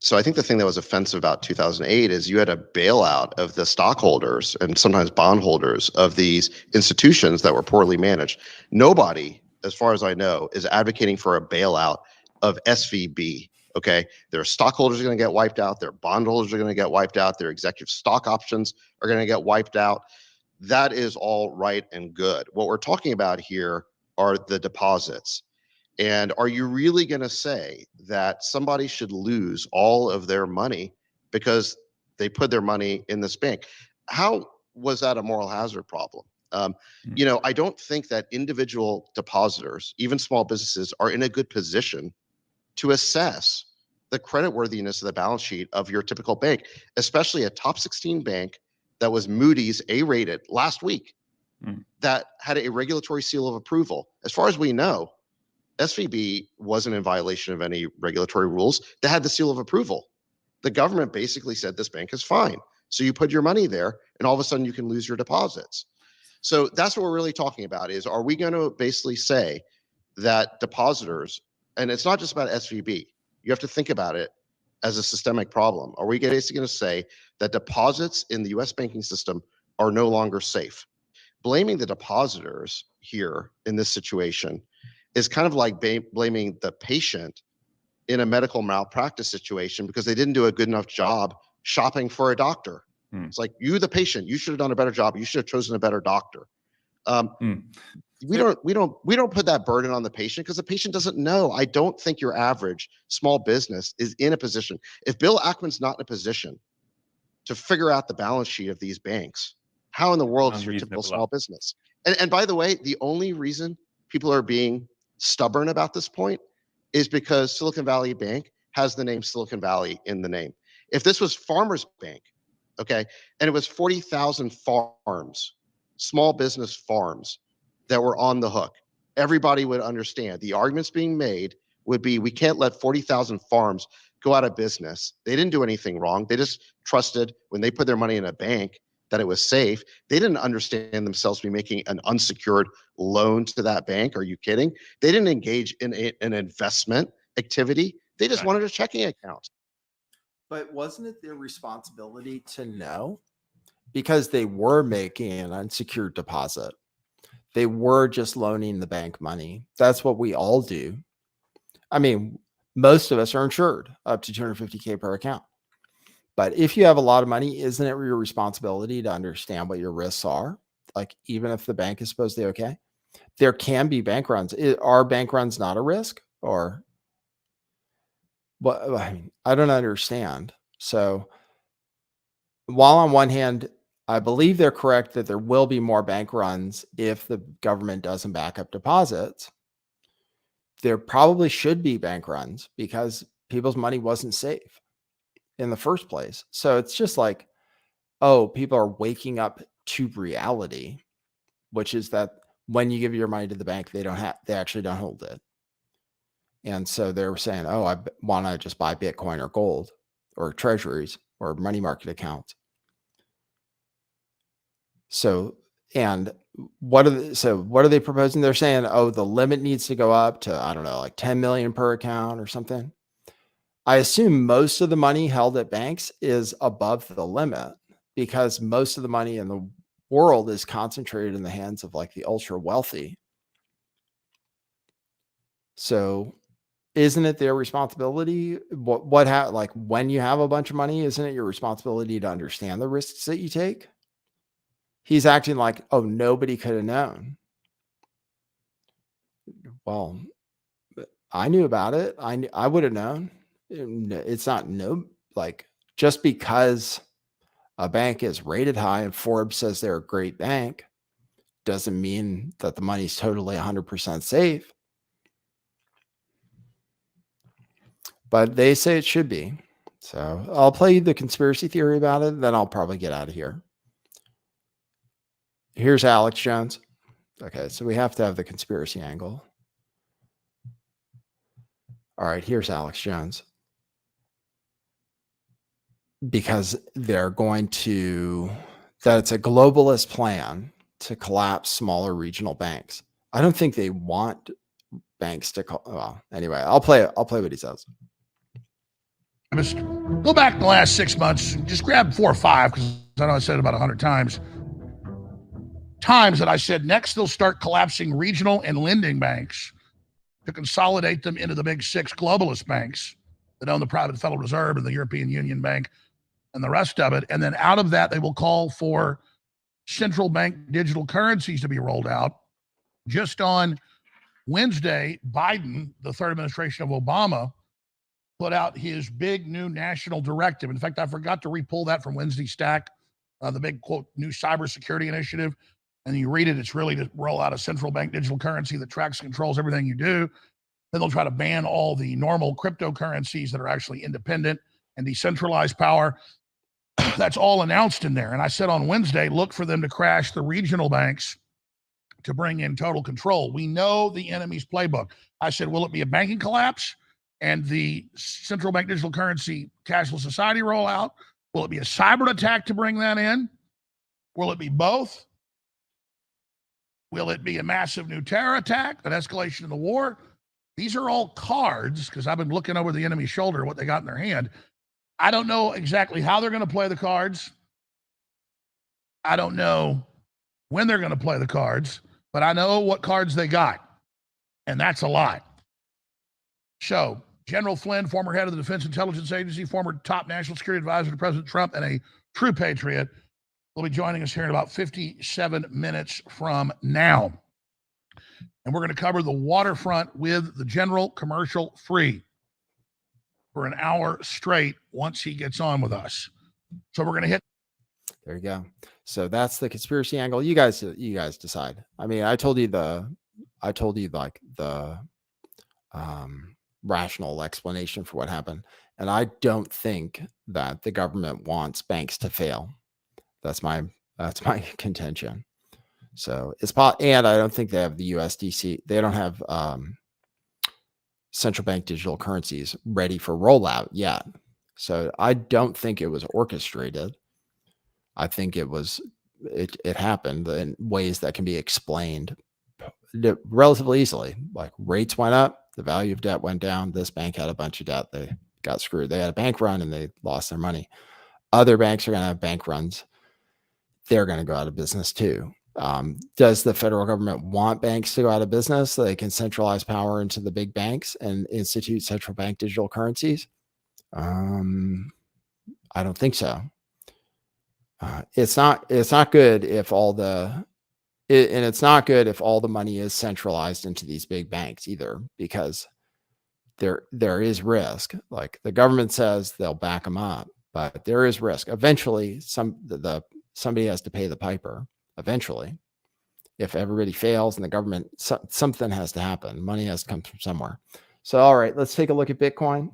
So I think the thing that was offensive about 2008 is you had a bailout of the stockholders and sometimes bondholders of these institutions that were poorly managed. Nobody, as far as I know, is advocating for a bailout of SVB. Okay, their stockholders are going to get wiped out. Their bondholders are going to get wiped out. Their executive stock options are going to get wiped out. That is all right and good. What we're talking about here are the deposits. And are you really going to say that somebody should lose all of their money because they put their money in this bank? How was that a moral hazard problem? I don't think that individual depositors, even small businesses, are in a good position to assess the creditworthiness of the balance sheet of your typical bank, especially a top 16 bank that was Moody's A-rated last week, that had a regulatory seal of approval. As far as we know, SVB wasn't in violation of any regulatory rules. They had the seal of approval. The government basically said this bank is fine. So you put your money there and all of a sudden you can lose your deposits. So that's what we're really talking about is, are we going to basically say that depositors, and it's not just about SVB, you have to think about it as a systemic problem. Are we basically going to say that deposits in the US banking system are no longer safe? Blaming the depositors here in this situation is kind of like blaming the patient in a medical malpractice situation because they didn't do a good enough job shopping for a doctor. It's like, you, the patient, you should have done a better job. You should have chosen a better doctor. We don't put that burden on the patient because the patient doesn't know. I don't think your average small business is in a position. If Bill Ackman's not in a position to figure out the balance sheet of these banks, how in the world is your typical small business? And by the way, the only reason people are being stubborn about this point is because Silicon Valley Bank has the name Silicon Valley in the name. If this was Farmers Bank, okay, and it was 40,000 farms, small business farms that were on the hook, everybody would understand. The arguments being made would be, we can't let 40,000 farms go out of business. They didn't do anything wrong. They just trusted when they put their money in a bank that it was safe. They didn't understand themselves to be making an unsecured loan to that bank. Are you kidding? They didn't engage in an investment activity. They just wanted a checking account. But wasn't it their responsibility to know? Because they were making an unsecured deposit. They were just loaning the bank money. That's what we all do. I mean, most of us are insured up to $250K per account. But if you have a lot of money, isn't it your responsibility to understand what your risks are? Like, even if the bank is supposedly okay, there can be bank runs. Are bank runs not a risk? Or what? I mean, I don't understand. So while on one hand, I believe they're correct that there will be more bank runs if the government doesn't back up deposits, there probably should be bank runs because people's money wasn't safe in the first place. So it's just like, oh, people are waking up to reality, which is that when you give your money to the bank, they actually don't hold it. And so they're saying, oh, I want to just buy Bitcoin or gold or treasuries or money market accounts. So, and what are they proposing? They're saying, oh, the limit needs to go up to, I don't know, like 10 million per account or something. I assume most of the money held at banks is above the limit because most of the money in the world is concentrated in the hands of like the ultra wealthy. So isn't it their responsibility? Like when you have a bunch of money, isn't it your responsibility to understand the risks that you take? He's acting like, oh, nobody could have known. Well, I knew about it. I would have known It's not like just because a bank is rated high and Forbes says they're a great bank doesn't mean that the money's totally 100% safe. But they say it should be. So I'll play the conspiracy theory about it, then I'll probably get out of here. Here's Alex Jones. Okay, so we have to have the conspiracy angle. All right, here's Alex Jones. Because they're going to, that it's a globalist plan to collapse smaller regional banks. I don't think they want banks to well, anyway, I'll play what he says. Just go back the last 6 months, just grab 4 or 5, because I know I said it about 100 times that I said next they'll start collapsing regional and lending banks to consolidate them into the big 6 globalist banks that own the private Federal Reserve and the European Union Bank and the rest of it. And then out of that, they will call for central bank digital currencies to be rolled out. Just on Wednesday, Biden, the third administration of Obama, put out his big new national directive. In fact, I forgot to re-pull that from Wednesday Stack, the big, quote, new cybersecurity initiative. And you read it, it's really to roll out a central bank digital currency that tracks and controls everything you do. Then they'll try to ban all the normal cryptocurrencies that are actually independent and decentralized power. That's all announced in there. And I said on Wednesday, look for them to crash the regional banks to bring in total control. We know the enemy's playbook. I said, will it be a banking collapse and the central bank digital currency cashless society rollout? Will it be a cyber attack to bring that in? Will it be both? Will it be a massive new terror attack, an escalation of the war? These are all cards, because I've been looking over the enemy's shoulder, what they got in their hand. I don't know exactly how they're going to play the cards. I don't know when they're going to play the cards, but I know what cards they got, and that's a lot. So, General Flynn, former head of the Defense Intelligence Agency, former top national security advisor to President Trump, and a true patriot, will be joining us here in about 57 minutes from now. And we're going to cover the waterfront with the general commercial free for an hour straight once he gets on with us. So we're going to hit. There you go. So that's the conspiracy angle. You guys decide. I mean, I told you like the rational explanation for what happened. And I don't think that the government wants banks to fail. That's my contention. So it's and I don't think they have the USDC. They don't have central bank digital currencies ready for rollout yet. So I don't think it was orchestrated. I think it happened in ways that can be explained relatively easily. Like rates went up, the value of debt went down. This bank had a bunch of debt. They got screwed. They had a bank run and they lost their money. Other banks are going to have bank runs. They're going to go out of business too. Does the federal government want banks to go out of business so they can centralize power into the big banks and institute central bank digital currencies? I don't think so. It's not good if it's not good if all the money is centralized into these big banks either, because there is risk. Like the government says they'll back them up, but there is risk. Eventually, somebody has to pay the piper. Eventually, if everybody fails and the government, something has to happen. Money has to come from somewhere. So, all right, let's take a look at Bitcoin.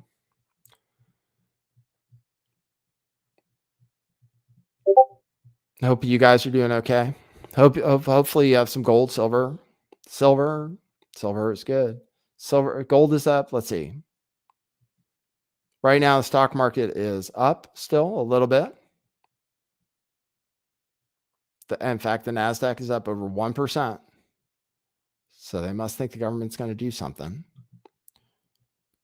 I hope you guys are doing okay. Hopefully you have some gold, silver is good. Gold is up. Let's see. Right now, the stock market is up still a little bit. In fact, the NASDAQ is up over 1%. So they must think the government's going to do something.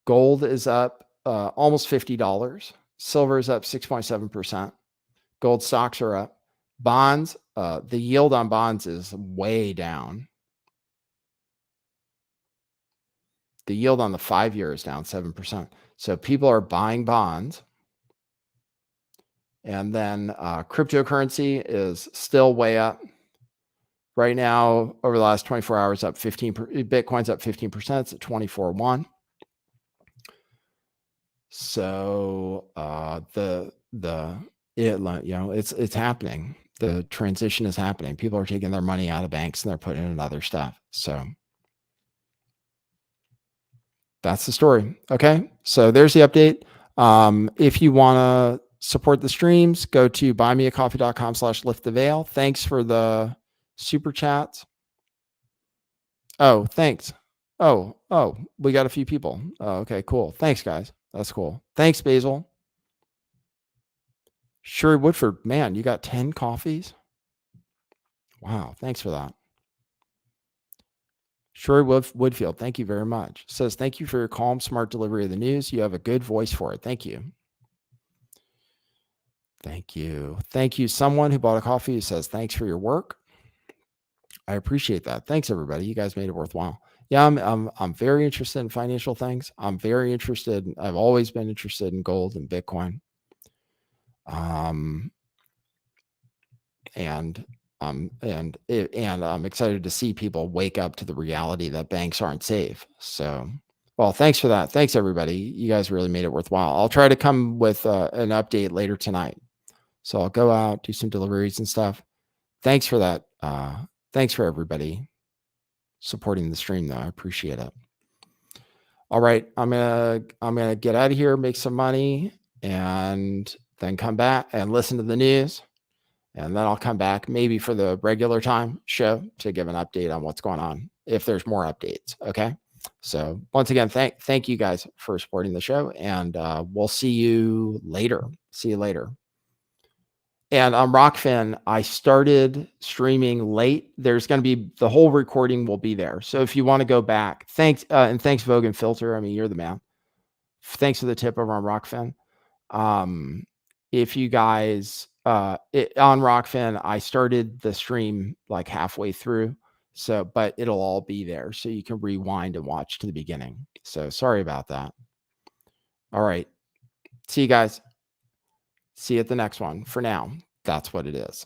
Gold is up almost $50. Silver is up 6.7%. Gold stocks are up. Bonds, the yield on bonds is way down. The yield on the 5-year is down 7%. So people are buying bonds. And then cryptocurrency is still way up. Right now, over the last 24 hours, up 15%. Bitcoin's up 15%. It's at 24.1. So it's happening. The transition is happening. People are taking their money out of banks and they're putting it in other stuff. So that's the story. Okay. So there's the update. If you want to support the streams, go to buymeacoffee.com/lifttheveil. Thanks for the super chats. Oh, thanks. Oh, we got a few people. Oh, okay, cool. Thanks, guys. That's cool. Thanks, Basil. Sherry Woodford, man, you got 10 coffees? Wow, thanks for that. Sherry Woodfield, thank you very much. Says, thank you for your calm, smart delivery of the news. You have a good voice for it. Thank you. Thank you. Thank you. Someone who bought a coffee who says, thanks for your work. I appreciate that. Thanks, everybody. You guys made it worthwhile. Yeah, I'm very interested in financial things. I'm very interested. I've always been interested in gold and Bitcoin. And I'm excited to see people wake up to the reality that banks aren't safe. So, well, thanks for that. Thanks, everybody. You guys really made it worthwhile. I'll try to come with an update later tonight. So I'll go out, do some deliveries and stuff. Thanks for that. Thanks for everybody supporting the stream, though. I appreciate it. All right, I'm gonna get out of here, make some money, and then come back and listen to the news. And then I'll come back maybe for the regular time show to give an update on what's going on, if there's more updates. Okay. So once again, thank you guys for supporting the show, and we'll see you later. See you later. And on Rockfin, I started streaming late. There's going to be, the whole recording will be there. So if you want to go back, thanks, and thanks Vogue and Filter. I mean, you're the man. Thanks for the tip over on Rockfin. If you guys, on Rockfin, I started the stream like halfway through. So, but it'll all be there. So you can rewind and watch to the beginning. So sorry about that. All right. See you guys. See you at the next one. For now, that's what it is.